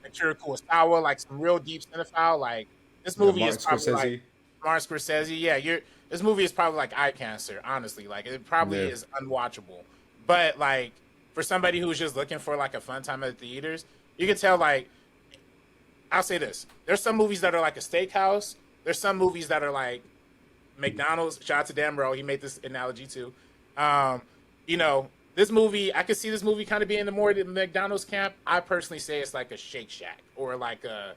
Akira Kurosawa, like some real deep cinephile, like, this movie is probably like Martin Scorsese. Yeah, this movie is probably like eye cancer, honestly. Like, it probably is unwatchable. But, like, for somebody who's just looking for, like, a fun time at the theaters, you can tell, like, I'll say this. There's some movies that are like a steakhouse. There's some movies that are like McDonald's. Shout out to Dan Bro. He made this analogy too. This movie, I could see this movie kind of being more the McDonald's camp. I personally say it's like a Shake Shack or like a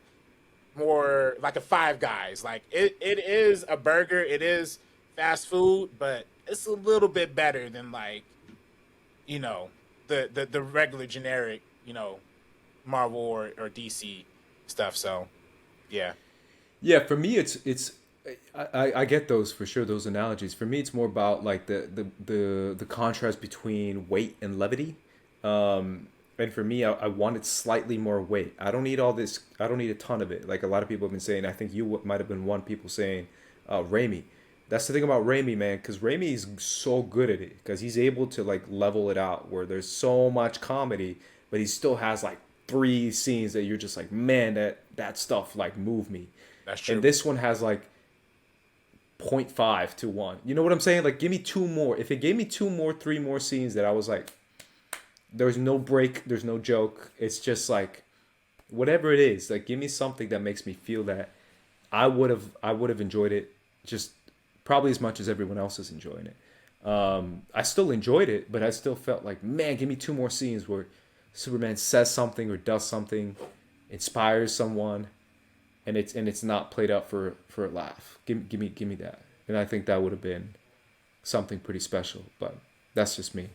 more like a Five Guys. Like, it is a burger. It is fast food, but it's a little bit better than, like, the regular generic, Marvel or DC stuff. So yeah, for me it's I get those for sure, those analogies. For me, it's more about like the contrast between weight and levity. And for me, I wanted slightly more weight. I don't need all this. I don't need a ton of it. Like a lot of people have been saying. I think you might have been one people saying, Raimi. That's the thing about Raimi, man, because Raimi is so good at it because he's able to like level it out where there's so much comedy, but he still has like 3 scenes that you're just like, man, that stuff like moved me. That's true. And this one has like 0.5 to 1. You know what I'm saying? Like, give me 2 more. If it gave me 2 more, 3 more scenes that I was like, there's no break, there's no joke. It's just like, whatever it is, like, give me something that makes me feel that I would have enjoyed it just probably as much as everyone else is enjoying it. I still enjoyed it, but I still felt like, man, give me 2 more scenes where Superman says something or does something, inspires someone, and it's not played up for a laugh. Give me that. And I think that would have been something pretty special. But that's just me.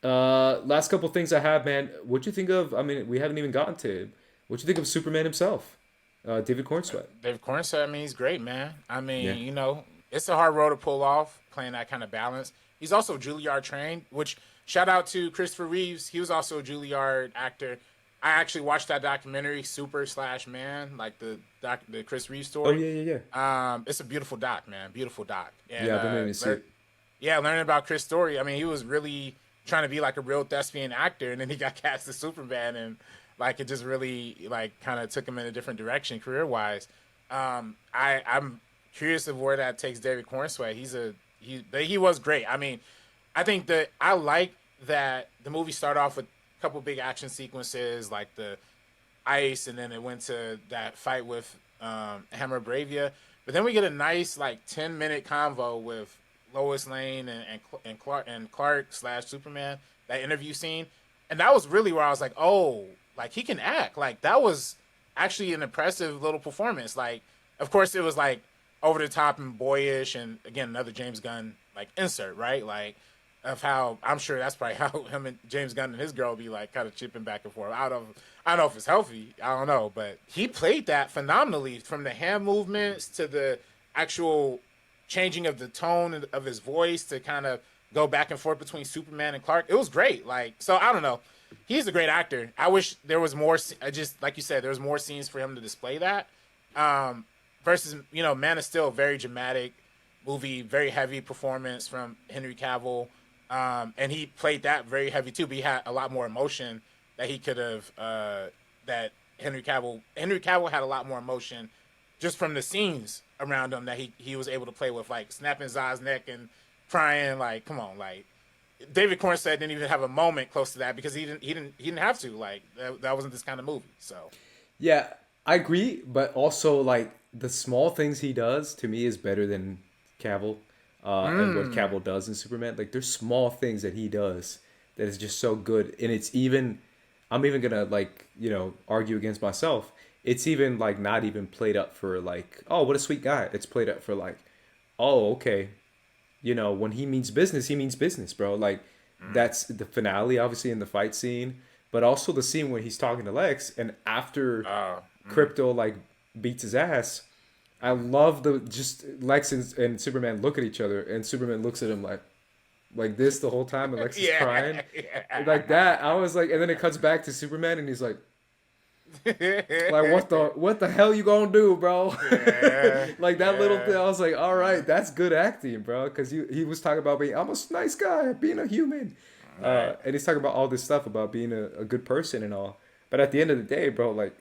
Last couple things I have, man. What you think of? I mean, we haven't even gotten to. What you think of Superman himself, David Corenswet? David Corenswet, I mean, he's great, man. I mean, Yeah. you know, it's a hard road to pull off playing that kind of balance. He's also Juilliard trained, which shout out to Christopher Reeves. He was also a Juilliard actor. I actually watched that documentary, Super/Man, like the Chris Reeves story. Oh yeah. It's a beautiful doc, man. Beautiful doc. And, Yeah, I've been meaning to see it. Yeah, learning about Chris' story. I mean, he was really trying to be like a real thespian actor, and then he got cast as Superman, and like it just really like kind of took him in a different direction career wise. I'm curious of where that takes David Corenswet. He was great. I mean, I think that I like that the movie started off with a couple big action sequences like the ice, and then it went to that fight with Hammer Bravia. But then we get a nice like 10-minute convo with Lois Lane and Clark / Superman, that interview scene. And that was really where I was like, oh, like he can act. Like that was actually an impressive little performance. Like, of course it was like over the top and boyish, and again another James Gunn like insert, right? Like of how I'm sure that's probably how him and James Gunn and his girl be like kind of chipping back and forth. I don't know if it's healthy. I don't know, but he played that phenomenally, from the hand movements to the actual changing of the tone of his voice to kind of go back and forth between Superman and Clark. It was great. Like, so I don't know. He's a great actor. I wish there was more. Just like you said, there was more scenes for him to display that. Versus, you know, Man of Steel, very dramatic movie, very heavy performance from Henry Cavill. And he played that very heavy too, but he had a lot more emotion that he could have, that Henry Cavill had a lot more emotion just from the scenes around him that he was able to play with, like snapping Zod's neck and crying. Like, come on, like David Corenswet didn't even have a moment close to that because he didn't have to. Like that wasn't this kind of movie. So Yeah, I agree, but also like the small things he does to me is better than Cavill, and what Cavill does in Superman. Like there's small things that he does that is just so good, and it's even. I'm even gonna like argue against myself. It's even like not even played up for like, oh, what a sweet guy. It's played up for like, oh, okay. When he means business, bro. Like that's the finale, obviously, in the fight scene, but also the scene when he's talking to Lex, and after Crypto like beats his ass. I love the just Lex and Superman look at each other, and Superman looks at him like this the whole time, and Lex is crying. Yeah. Like that. I was like, and then it cuts back to Superman, and he's like, what the hell you gonna do, bro? Yeah, like that little thing. I was like, all right, that's good acting, bro, because he was talking about I'm a nice guy, being a human, right. And he's talking about all this stuff about being a good person and all. But at the end of the day, bro, like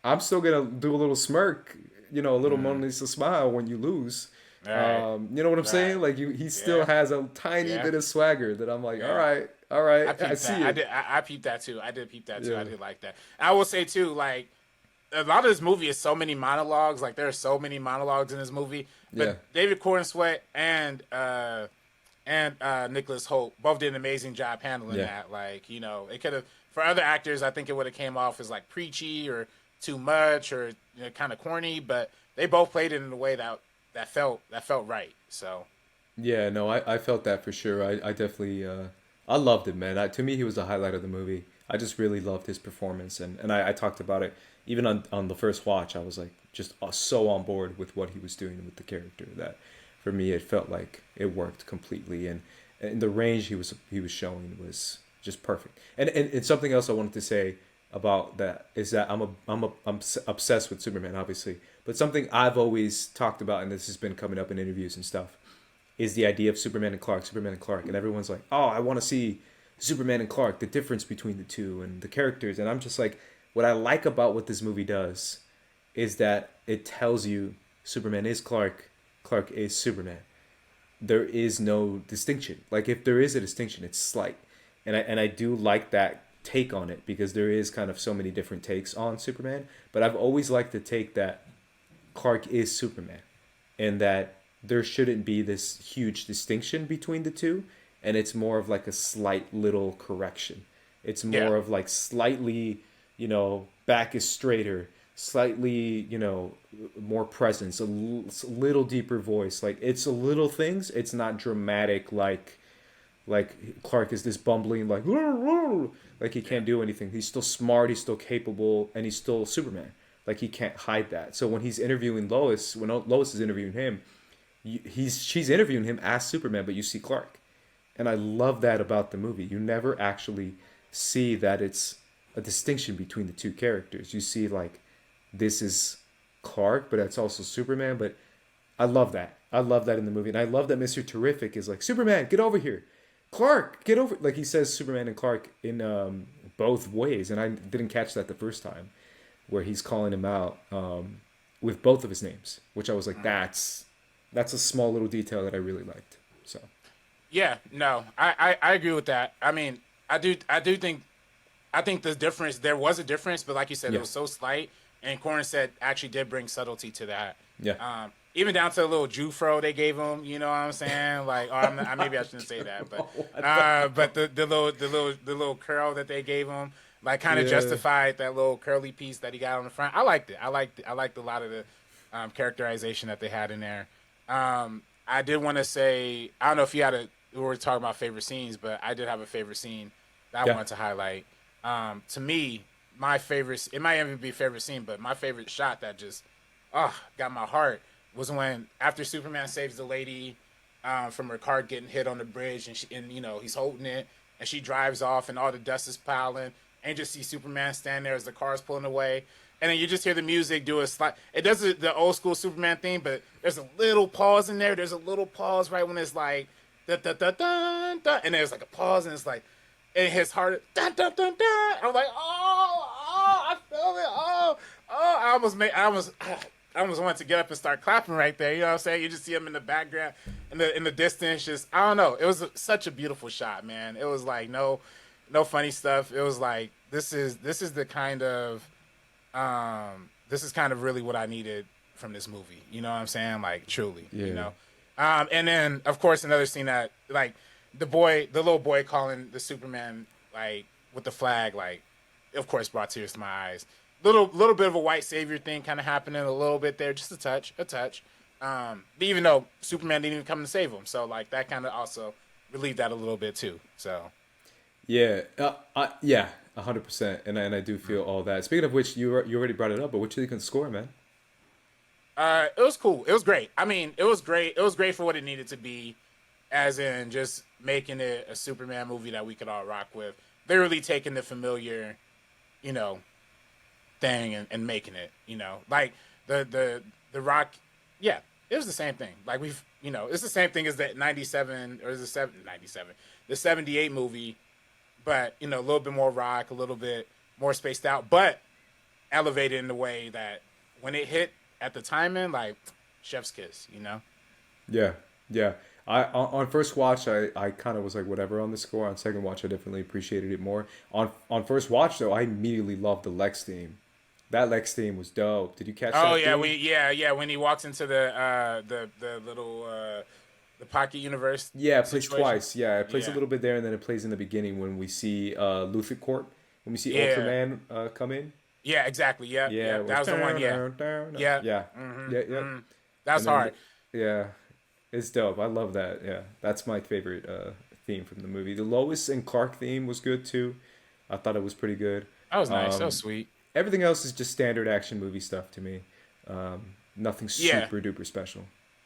I'm still gonna do a little smirk, a little Mona Lisa smile when you lose. Right. You know what I'm saying? Like he still has a tiny bit of swagger that I'm like, all right. I see it. I peeped that too. I did peep that too. Yeah. I did like that. I will say too, like a lot of this movie is so many monologues. Like there are so many monologues in this movie. But David Corenswet and Nicholas Hoult both did an amazing job handling that. Like it could have, for other actors, I think it would have came off as like preachy or too much or kind of corny. But they both played it in a way that felt right. So yeah, no, I felt that for sure. I definitely I loved it, man. To me, he was the highlight of the movie. I just really loved his performance, and I talked about it even on the first watch. I was like just so on board with what he was doing with the character that for me it felt like it worked completely, and the range he was showing was just perfect. And something else I wanted to say about that is that I'm obsessed with Superman, obviously, but something I've always talked about, and this has been coming up in interviews and stuff, is the idea of Superman and Clark, and everyone's like, oh, I want to see Superman and Clark, the difference between the two and the characters, and I'm just like, what I like about what this movie does is that it tells you Superman is Clark, Clark is Superman. There is no distinction. Like if there is a distinction, it's slight, and I do like that take on it because there is kind of so many different takes on Superman, but I've always liked the take that Clark is Superman, and that there shouldn't be this huge distinction between the two, and it's more of like a slight little correction. It's more of like slightly, back is straighter, slightly, more presence, a little deeper voice. Like it's a little things. It's not dramatic like Clark is this bumbling like he can't do anything. He's still smart, he's still capable, and he's still Superman. Like he can't hide that. So when he's interviewing Lois, when Lois is interviewing him, she's interviewing him as Superman, but you see Clark. And I love that about the movie. You never actually see that it's a distinction between the two characters. You see like this is Clark, but it's also Superman. But I love that. I love that in the movie. And I love that Mr. Terrific is like, Superman, get over here. Clark, get over. Like he says Superman and Clark in both ways. And I didn't catch that the first time where he's calling him out with both of his names, which I was like, that's a small little detail that I really liked. So. Yeah, no, I agree with that. I mean, I think the difference, there was a difference, but like you said, it was so slight, and Corenswet actually did bring subtlety to that. Yeah. Even down to the little Jufro they gave him, you know what I'm saying? Like, maybe I shouldn't say that, but the little curl that they gave him, like, kind of justified that little curly piece that he got on the front. I liked it. I liked a lot of the characterization that they had in there. I did want to say, I don't know if we were talking about favorite scenes, but I did have a favorite scene that I wanted to highlight. To me, my favorite, it might even be favorite scene, but my favorite shot that just got my heart was when, after Superman saves the lady from her car getting hit on the bridge, and he's holding it, and she drives off, and all the dust is piling, and you just see Superman stand there as the car's pulling away. And then you just hear the music do a slide. It does the old school Superman theme, but there's a little pause in there. There's a little pause right when it's like, da da da da da, and there's like a pause, and it's like, it hits harder, da da da da. I'm like, I feel it, I almost wanted to get up and start clapping right there. You know what I'm saying? You just see him in the background, in the distance. Just, I don't know. It was such a beautiful shot, man. It was like no funny stuff. It was like this is the kind of this is kind of really what I needed from this movie. You know what I'm saying? Like, truly. Yeah. And then of course another scene that, like, the little boy calling the Superman, like, with the flag, like, of course brought tears to my eyes. Little bit of a white savior thing kind of happening a little bit there, just a touch. Even though Superman didn't even come to save him, so like that kind of also relieved that a little bit too. So. Yeah, 100%, and I do feel all that. Speaking of which, you already brought it up, but what you think of the score, man? It was cool. It was great. I mean, it was great. It was great for what it needed to be, as in just making it a Superman movie that we could all rock with. Literally taking the familiar, thing and making it, like the Rock. Yeah, it was the same thing. Like it's the same thing as the 97 or the 97, the 78 movie. But, a little bit more rock, a little bit more spaced out, but elevated in the way that when it hit at the timing, like, chef's kiss, Yeah. On first watch, I kind of was like, whatever on the score. On second watch, I definitely appreciated it more. On first watch, though, I immediately loved the Lex theme. That Lex theme was dope. Did you catch that? Oh, yeah, when he walks into the little... the Pocket Universe. Yeah, it plays twice. Yeah, it plays a little bit there, and then it plays in the beginning when we see Luthor Corp. When we see Ultraman come in. Yeah, exactly. Yeah. That was the one. Yeah. Yeah. Mm-hmm. Yeah. Mm-hmm. That's hard. It's dope. I love that. Yeah, that's my favorite theme from the movie. The Lois and Clark theme was good too. I thought it was pretty good. That was nice. That was sweet. Everything else is just standard action movie stuff to me. Nothing super duper special.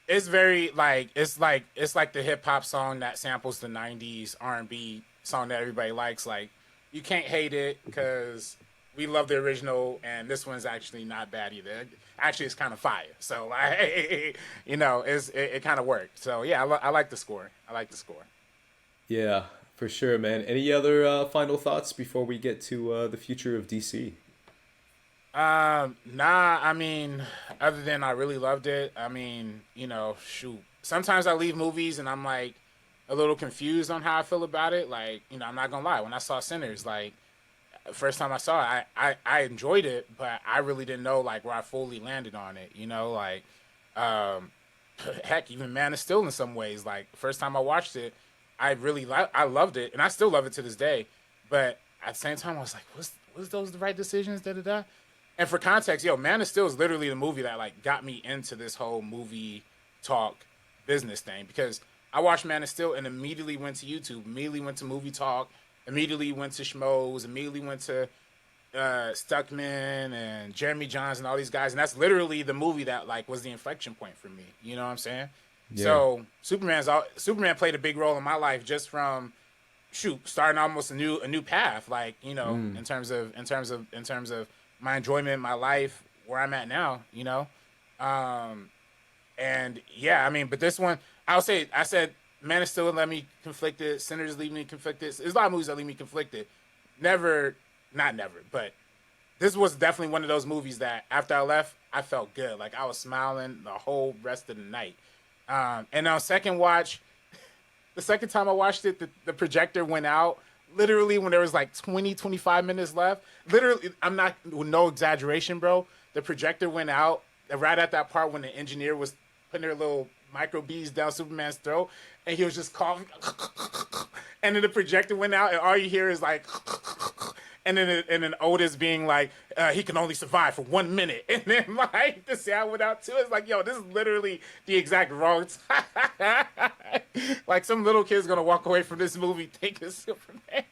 It's very it's like the hip hop song that samples the '90s R&B song that everybody likes. Like, you can't hate it because we love the original, and this one's actually not bad either. Actually, it's kind of fire. So, like, it kind of worked. So yeah, I like the score. Yeah, for sure, man. Any other final thoughts before we get to the future of DC? Nah, I mean, other than I really loved it. I mean, shoot. Sometimes I leave movies and I'm like a little confused on how I feel about it. Like, I'm not gonna lie. When I saw Sinners, like, first time I saw it, I enjoyed it, but I really didn't know like where I fully landed on it. Like, heck, even Man of Steel in some ways. Like, first time I watched it, I loved it, and I still love it to this day. But at the same time, I was like, was those the right decisions? Da da da. And for context, yo, Man of Steel is literally the movie that like got me into this whole movie talk business thing, because I watched Man of Steel and immediately went to YouTube, immediately went to Movie Talk, immediately went to Schmoes, immediately went to Stuckman and Jeremy Johns and all these guys, and that's literally the movie that like was the inflection point for me. You know what I'm saying? Yeah. So Superman played a big role in my life just from starting almost a new path, like, you know, in terms of my enjoyment, my life, where I'm at now, you know. And yeah, I mean, but this one, I said Man of Steel let me conflicted, Sinners leave me conflicted. There's a lot of movies that leave me conflicted. Not never, but this was definitely one of those movies that after I left, I felt good. Like I was smiling the whole rest of the night. And on second watch, the second time I watched it, the projector went out literally when there was like 20, 25 minutes left. Literally, I'm not, no exaggeration, bro. The projector went out right at that part when the engineer was putting their little micro beads down Superman's throat, and he was just coughing. And then the projector went out, and all you hear is like, and then Otis being like, he can only survive for 1 minute. And then like the sound went out too. It's like, yo, this is literally the exact wrong time. Like some little kid's gonna walk away from this movie thinking Superman.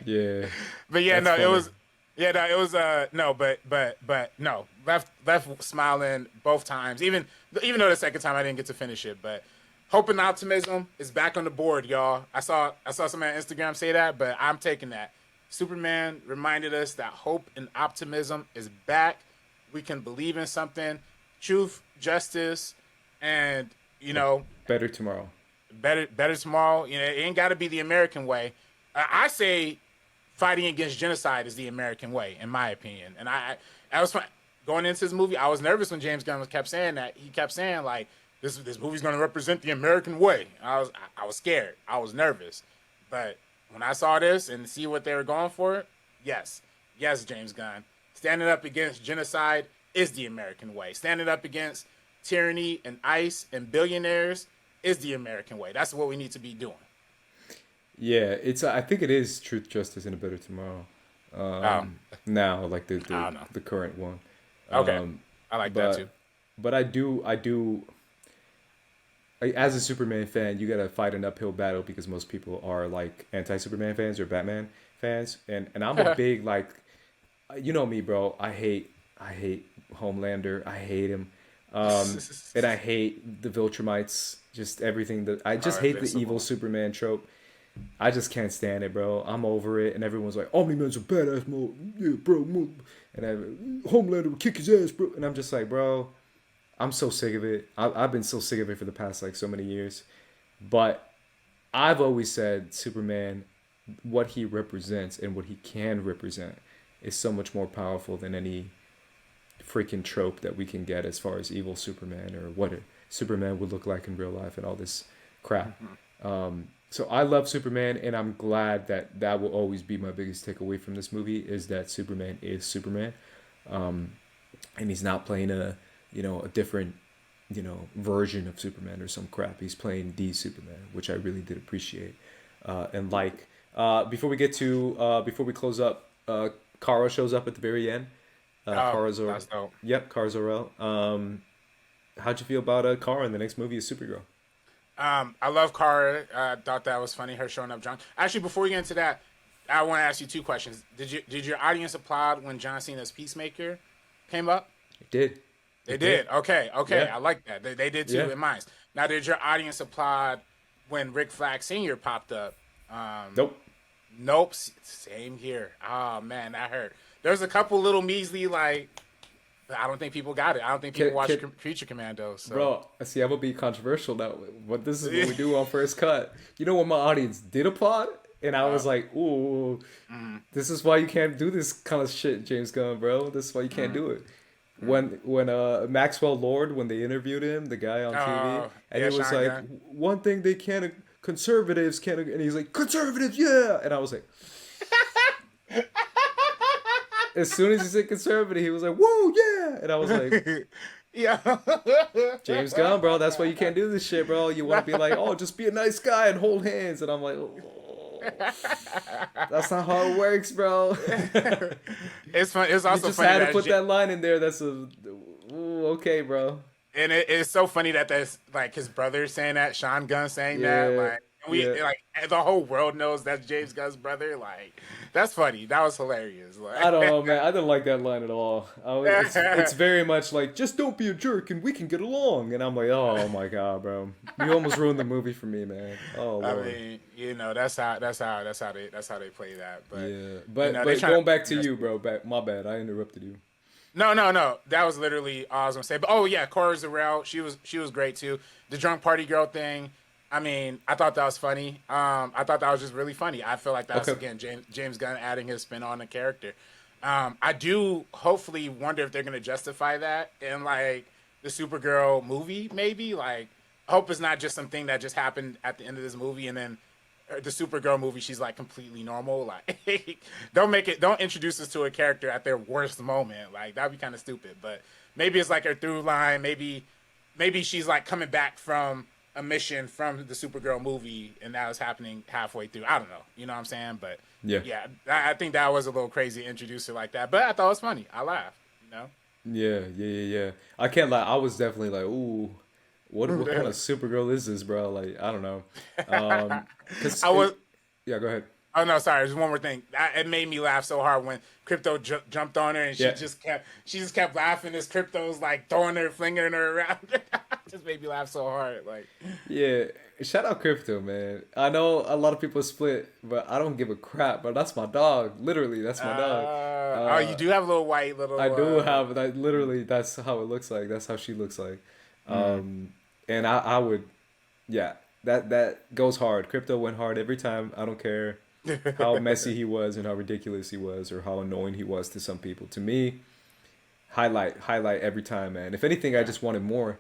Yeah. But yeah, That's no, funny. it was no, but no, left smiling both times. Even though the second time I didn't get to finish it, but Hope and Optimism is back on the board, y'all. I saw somebody on Instagram say that, but I'm taking that. Superman reminded us that hope and optimism is back. We can believe in something, truth, justice, and, you know, Better tomorrow. Better tomorrow. You know, it ain't got to be the American way. I say fighting against genocide is the American way, in my opinion. And I was going into this movie, I was nervous when James Gunn kept saying that. He kept saying like, this movie's going to represent the American way. I was scared. I was nervous, but when I saw this and see what they were going for, yes, James Gunn. Standing up against genocide is the American way. Standing up against tyranny and ICE and billionaires is the American way. That's what we need to be doing. Yeah, I think it is Truth, Justice, and a Better Tomorrow. Now, like the current one. Okay, I like that too. But I do. Like, as a Superman fan, you gotta fight an uphill battle because most people are like anti-Superman fans or Batman fans, and I'm a big like, you know me, bro. I hate Homelander. I hate him, and I hate the Viltrumites. Just everything that I just hate the evil Superman trope. I just can't stand it, bro. I'm over it, and everyone's like, Omni-Man's a badass mode, yeah, bro. And Homelander will kick his ass, bro. And I'm just like, bro. I'm so sick of it. I've been so sick of it for the past like so many years. But I've always said Superman, what he represents and what he can represent is so much more powerful than any freaking trope that we can get as far as evil Superman or what Superman would look like in real life and all this crap. So I love Superman, and I'm glad that will always be my biggest takeaway from this movie is that Superman is Superman. And he's not playing a different, version of Superman or some crap. He's playing the Superman, which I really did appreciate. And like, before we close up, Kara shows up at the very end. Kara Zor-El. That's dope. Yep, Kara Zor-El. How'd you feel about Kara in the next movie is Supergirl? I love Kara. I thought that was funny, her showing up drunk. Actually, before we get into that, I want to ask you two questions. Did your audience applaud when John Cena's Peacemaker came up? It did. They did. Okay. Yeah. I like that. They did too in mine. Now, did your audience applaud when Rick Flag Sr. popped up? Nope. Same here. Oh, man, that hurt. There's a couple little measly, like, I don't think people got it. I don't think people watch Creature Commandos. So. Bro, see, I'm going to be controversial now. But this is what we do on First Cut. You know what my audience did applaud? And I was like, ooh, this is why you can't do this kind of shit, James Gunn, bro. This is why you can't do it. When Maxwell Lord, when they interviewed him, the guy on TV, and he was like, one thing they can't, conservatives can't, and he's like, conservatives, yeah! And I was like, as soon as he said conservative, he was like, whoa, yeah! And I was like, yeah. James Gunn, bro, that's why you can't do this shit, bro. You want to be like, oh, just be a nice guy and hold hands. And I'm like, oh. That's not how it works, bro. It's fun. It's also you just funny had to that put that line in there. That's okay, bro. and it's so funny that that's like his brother saying that, Sean Gunn saying that, Yeah, like yeah. like the whole world knows that's James Gunn's brother. Like that's funny. That was hilarious. Like, I don't know, man. I didn't like that line at all. It's very much like, just don't be a jerk and we can get along. And I'm like, oh my god, bro, you almost ruined the movie for me, man. Oh Lord. I mean, that's how they play that. But Yeah, but but going back to you, bro. My bad. I interrupted you. No. That was literally all I was gonna say. But oh yeah, Corenswet, she was great too. The drunk party girl thing. I mean, I thought that was funny. I thought that was just really funny. I feel like that's again James Gunn adding his spin on the character. I do hopefully wonder if they're gonna justify that in like the Supergirl movie, maybe. Like, I hope it's not just something that just happened at the end of this movie and then the Supergirl movie, she's like completely normal. Like, don't introduce us to a character at their worst moment. Like, that'd be kind of stupid. But maybe it's like her through line. Maybe she's like coming back from a mission from the Supergirl movie, and that was happening halfway through. I don't know. You know what I'm saying? But yeah, I think that was a little crazy to introduce her like that. But I thought it was funny. I laughed. You know? Yeah. I can't lie. I was definitely like, ooh. What kind of Supergirl is this, bro? Like, I don't know. Yeah, go ahead. Oh no, sorry. There's one more thing. It made me laugh so hard when Crypto jumped on her and she just kept laughing as Crypto's like throwing her, flinging her around. Just made me laugh so hard. Like, yeah, shout out Crypto, man. I know a lot of people split, but I don't give a crap. But that's my dog. Literally, that's my dog. You do have a little white little. I do have that. Literally, that's how it looks like. That's how she looks like. And I would, yeah, that goes hard. Crypto went hard every time. I don't care how messy he was and how ridiculous he was or how annoying he was to some people. To me, highlight every time, man. If anything, I just wanted more.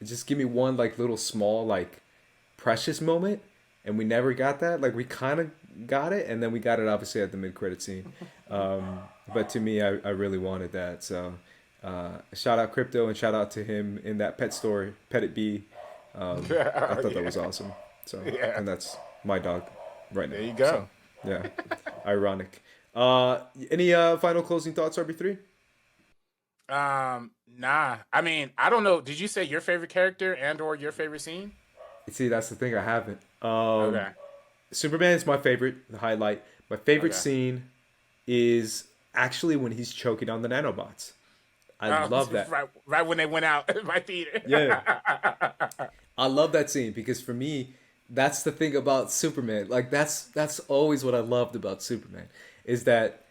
Just give me one like little small like precious moment, and we never got that. Like, we kind of got it, and then we got it obviously at the mid-credit scene. But to me, I really wanted that. So shout out Crypto and shout out to him in that pet store, Pet It Be. I thought that was awesome. So and that's my dog right now. There you go. So, yeah, ironic. Any final closing thoughts, RB3? Nah. I mean, I don't know. Did you say your favorite character and or your favorite scene? See, that's the thing. I haven't. Okay. Superman is my favorite. The highlight. My favorite scene is actually when he's choking on the nanobots. I love that. Right when they went out my theater. Yeah. I love that scene because for me, that's the thing about Superman. Like, that's always what I loved about Superman, is that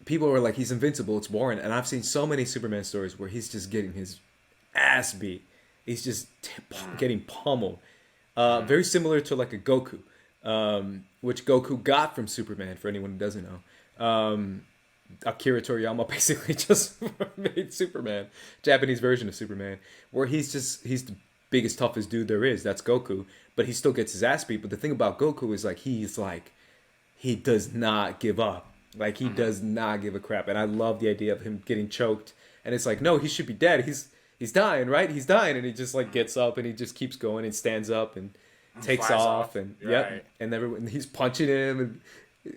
people were like, he's invincible, it's boring. And I've seen so many Superman stories where he's just getting his ass beat. He's just getting pummeled. Very similar to like a Goku, which Goku got from Superman, for anyone who doesn't know. Akira Toriyama basically just made Superman, Japanese version of Superman, where he's the biggest, toughest dude there is. That's Goku, but he still gets his ass beat. But the thing about Goku is he does not give up. Like, he does not give a crap. And I love the idea of him getting choked. And it's like, no, he should be dead. He's dying, right? He's dying. And he just like gets up and he just keeps going and stands up and takes off. And and he's punching him, and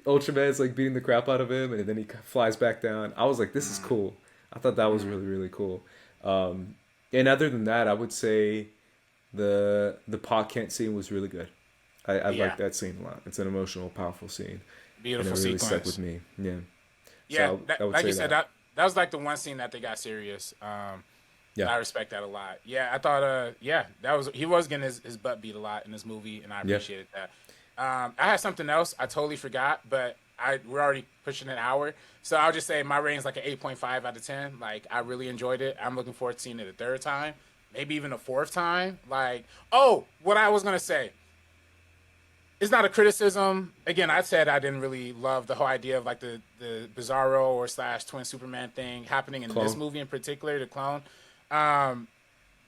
Ultraman's like beating the crap out of him, and then he flies back down. I was like, this is cool. I thought that was really, really cool. And other than that, I would say the Pa Kent scene was really good. I like that scene a lot. It's an emotional, powerful scene. Beautiful and it really sequence. stuck with me. Yeah. Yeah, so like you said, that was like the one scene that they got serious. I respect that a lot. Yeah, I thought he was getting his butt beat a lot in this movie, and I appreciated that. I had something else I totally forgot, but we're already pushing an hour, so I'll just say my rating's like an 8.5 out of 10. Like, I really enjoyed it. I'm looking forward to seeing it a third time, maybe even a fourth time. Like, what I was gonna say. It's not a criticism. Again, I said I didn't really love the whole idea of like the Bizarro or / Twin Superman thing happening in this movie in particular, the clone.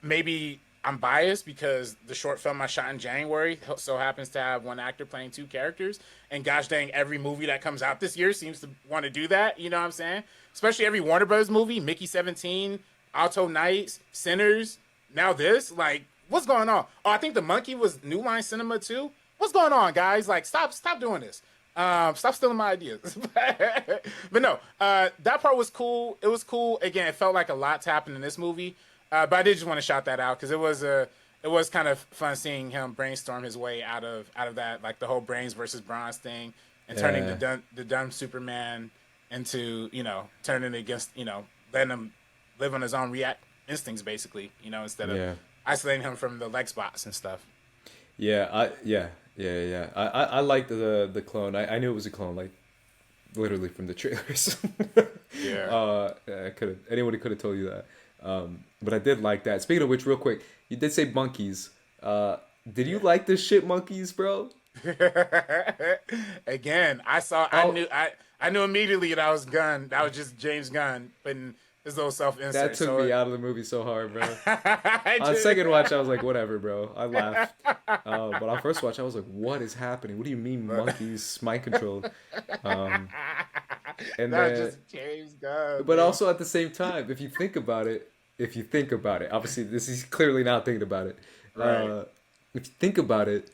Maybe I'm biased because the short film I shot in January so happens to have one actor playing two characters. And gosh dang, every movie that comes out this year seems to want to do that. You know what I'm saying? Especially every Warner Bros. Movie, Mickey 17, Alto Knights, Sinners, now this. Like, what's going on? Oh, I think The Monkey was New Line Cinema too. what's going on, guys? Like, stop doing this. Stop stealing my ideas. But no, that part was cool. It was cool. Again, it felt like a lot to happen in this movie. But I did just want to shout that out because it was kind of fun seeing him brainstorm his way out of that, like the whole brains versus bronze thing, and turning the dumb Superman into, turning against, letting him live on his own instincts, basically, instead of isolating him from the Lex bots and stuff. I liked the clone. I knew it was a clone, like literally from the trailers. Anybody could have told you that. But I did like that. Speaking of which, real quick, you did say monkeys. Did you like the shit monkeys, bro? Again, I knew immediately that was Gunn. That was just James Gunn putting his little self-insert. That took me out of the movie so hard, bro. On second watch, I was like, whatever, bro. I laughed. But on first watch, I was like, what is happening? What do you mean monkeys mind controlled? And that's just James Gunn. But also at the same time, if you think about it, obviously this is clearly not thinking about it. Right. If you think about it,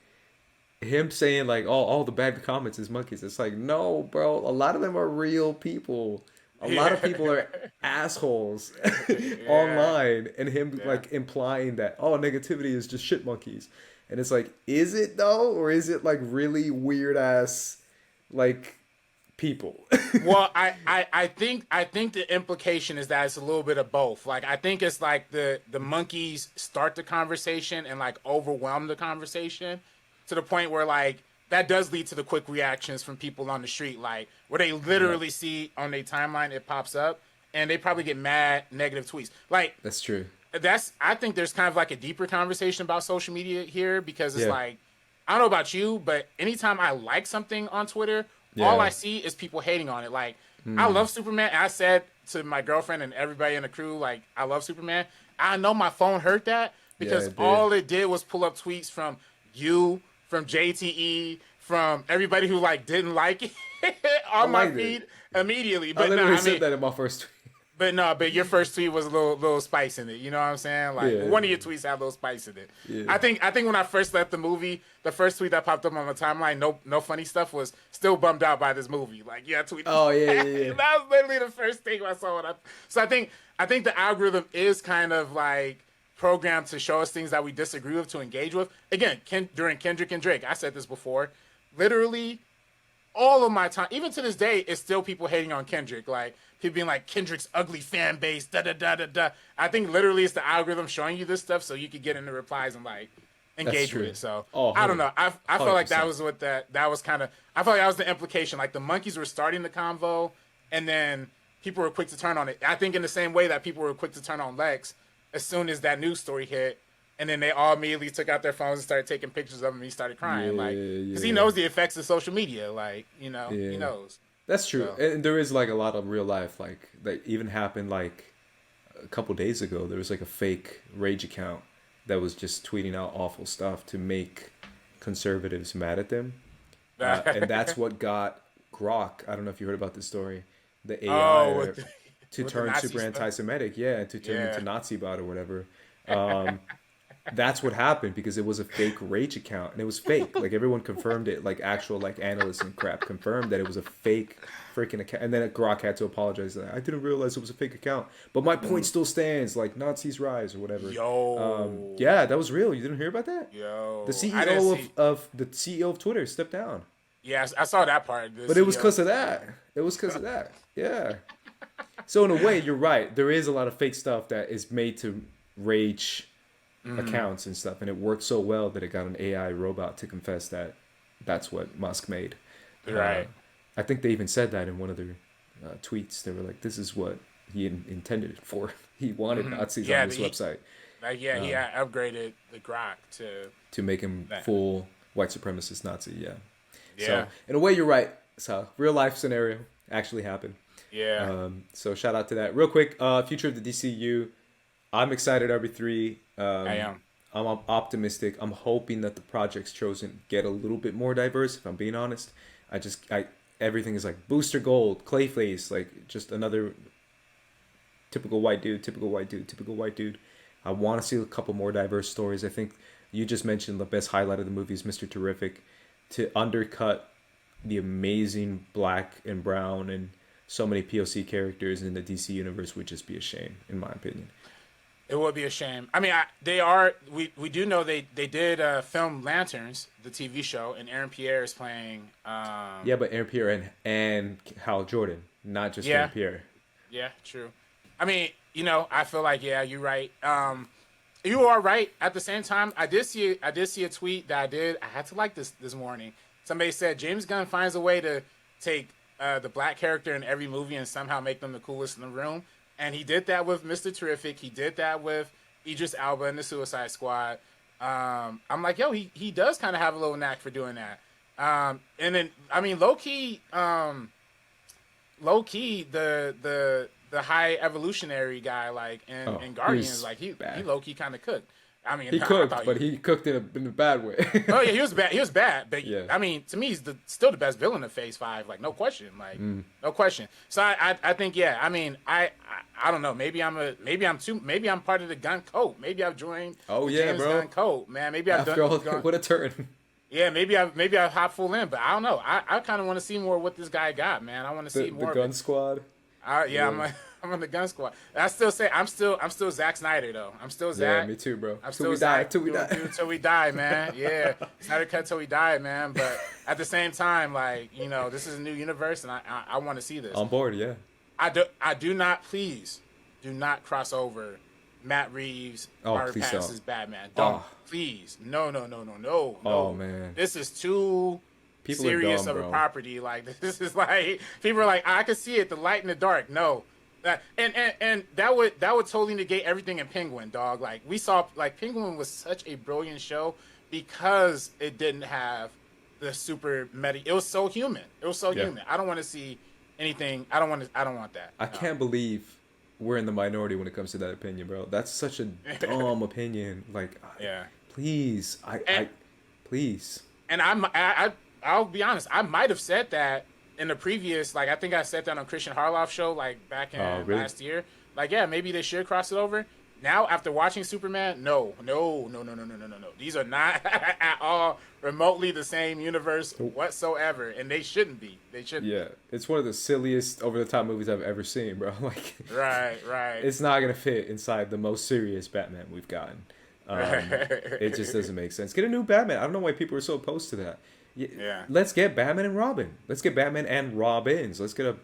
him saying like all the bad comments is monkeys. It's like, no, bro. A lot of them are real people. A lot of people are assholes online, and him like implying that negativity is just shit monkeys, and it's like, is it though, or is it like really weird ass like people? Well, I think the implication is that it's a little bit of both. Like, I think it's like the monkeys start the conversation and like overwhelm the conversation to the point where like that does lead to the quick reactions from people on the street, like where they literally see on their timeline it pops up and they probably get mad negative tweets. Like, that's true. I think there's kind of like a deeper conversation about social media here, because it's like, I don't know about you, but anytime I like something on Twitter, all I see is people hating on it. Like, I love Superman. I said to my girlfriend and everybody in the crew, like, I love Superman. I know my phone heard that because all it did was pull up tweets from you, from JTE, from everybody who like didn't like it on my feed immediately. But I literally said that in my first tweet. But your first tweet was a little spice in it. You know what I'm saying? Like, one of your tweets had a little spice in it. Yeah. I think when I first left the movie, the first tweet that popped up on my timeline, no funny stuff, was still bummed out by this movie. Like, I tweeted. Oh yeah. That was literally the first thing I saw. So I think the algorithm is kind of like programmed to show us things that we disagree with, to engage with. Again, during Kendrick and Drake, I said this before. Literally, all of my time, even to this day, is still people hating on Kendrick. Like, people being like, Kendrick's ugly fan base, da-da-da-da-da. I think literally it's the algorithm showing you this stuff so you could get into replies and, like, engage with it. So, I don't know. I felt like that was what that was kind of, I felt like that was the implication. Like, the monkeys were starting the convo, and then people were quick to turn on it. I think in the same way that people were quick to turn on Lex as soon as that news story hit, and then they all immediately took out their phones and started taking pictures of him, and he started crying. Because he knows the effects of social media. Like, he knows. That's true. So. And there is like a lot of real life, like, that even happened like a couple days ago. There was like a fake Rage account that was just tweeting out awful stuff to make conservatives mad at them. And that's what got Grok. I don't know if you heard about this story. The AI to turn super anti-Semitic. Yeah, to turn into Nazi bot or whatever. That's what happened, because it was a fake Rage account, and it was fake. Like, everyone confirmed it, like actual like analysts and crap confirmed that it was a fake freaking account. And then Grok had to apologize. Like, I didn't realize it was a fake account, but my point still stands. Like, Nazis rise or whatever. Yeah, that was real. You didn't hear about that? The CEO of Twitter stepped down. Yeah, I saw that part. But it was because of that. Yeah. So in a way, you're right. There is a lot of fake stuff that is made to Rage accounts and stuff, and it worked so well that it got an AI robot to confess that that's what Musk made. Right. I think they even said that in one of their tweets. They were like, "This is what he intended it for. He wanted Nazis on his website." He upgraded the Grok to make him full white supremacist Nazi. Yeah. So in a way, you're right. So real life scenario actually happened. Yeah. So shout out to that. Real quick, future of the DCU. I'm excited, RB3. I am. I'm optimistic. I'm hoping that the projects chosen get a little bit more diverse, if I'm being honest. Everything is like Booster Gold, Clayface, like just another typical white dude. I want to see a couple more diverse stories. I think you just mentioned the best highlight of the movie is Mr. Terrific. to undercut the amazing black and brown and so many POC characters in the DC universe would just be a shame, in my opinion. It would be a shame. I mean, we do know they did film Lanterns, the TV show, and Aaron Pierre is playing. Yeah, but Aaron Pierre and Hal Jordan, not just Aaron Pierre. Yeah, true. I mean, I feel like you're right. You are right. At the same time, I did see a tweet that I had to like this morning. Somebody said James Gunn finds a way to take the black character in every movie and somehow make them the coolest in the room. And he did that with Mr. Terrific. He did that with Idris Elba in the Suicide Squad. I'm like, yo, he does kind of have a little knack for doing that. And then, I mean, low key, the high evolutionary guy, like in Guardians, like he low key kind of cooked. I mean, he cooked, but he cooked in a bad way. Oh yeah, he was bad. He was bad, but yeah. I mean, to me, he's still the best villain of Phase 5, like no question, no question. So I think I mean, I don't know. Maybe I'm part of the Gunn cult. Maybe I've joined. Oh the yeah, James bro. Gunn cult, man. Maybe I've After all, what a turn. Yeah, maybe I've hop full in, but I don't know. I kind of want to see more of what this guy got, man. I want to see more. The Gun Squad. I'm on the Gun Squad. I still say I'm still Zack Snyder though. I'm still Zack. Yeah, me too, bro. I'm till still we die. Till we die, man. Yeah, Snyder cut till we die, man. But at the same time, like this is a new universe, and I want to see this. On board, yeah. Please do not cross over Matt Reeves, Robert Pattinson's Batman. Don't please. No. Oh man, this is too people serious dumb, of a property. Like this is like people are like I can see it, the light in the dark. No. And that would totally negate everything in Penguin, dog. Like we saw, like Penguin was such a brilliant show because it didn't have the super meta. It was so human. Human. I don't want to see anything. I don't want that. I can't believe we're in the minority when it comes to that opinion, bro. That's such a dumb opinion. Like, please, please. And I'll be honest. I might have said that in the previous, like I think I said that on Christian Harloff show, like back in last year. Like, maybe they should cross it over. Now, after watching Superman, no. These are not at all remotely the same universe whatsoever, and they shouldn't be. They shouldn't. Yeah, it's one of the silliest over-the-top movies I've ever seen, bro. Like, right. It's not gonna fit inside the most serious Batman we've gotten. It just doesn't make sense. Get a new Batman. I don't know why people are so opposed to that. Yeah. Let's get Batman and Robin. Let's get Batman and Robins. Let's get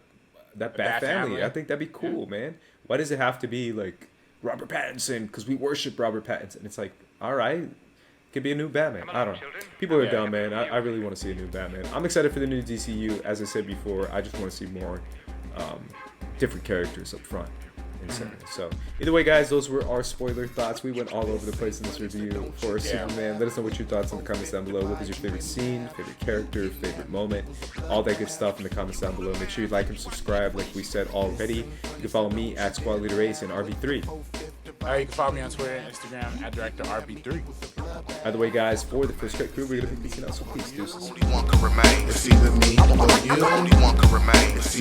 that Bat family. I think that'd be cool, man. Why does it have to be like Robert Pattinson? Because we worship Robert Pattinson. It's like, all right, it could be a new Batman. I don't know. People are dumb, man. I really want to see a new Batman. I'm excited for the new DCU. As I said before, I just want to see more different characters up front. So either way, guys, those were our spoiler thoughts. We went all over the place in this review for Superman. Let us know what your thoughts in the comments down below. What was your favorite scene, favorite character, favorite moment, all that good stuff in the comments down below. Make sure you like and subscribe like we said already. You can follow me at Squad Leader Ace and RB3. You can follow me on Twitter and Instagram at Director RB3. Either way, guys, for the First Cut crew, we're going to be peacing out, so please do. Only one can remain. It's either me or you. Only one can remain. It's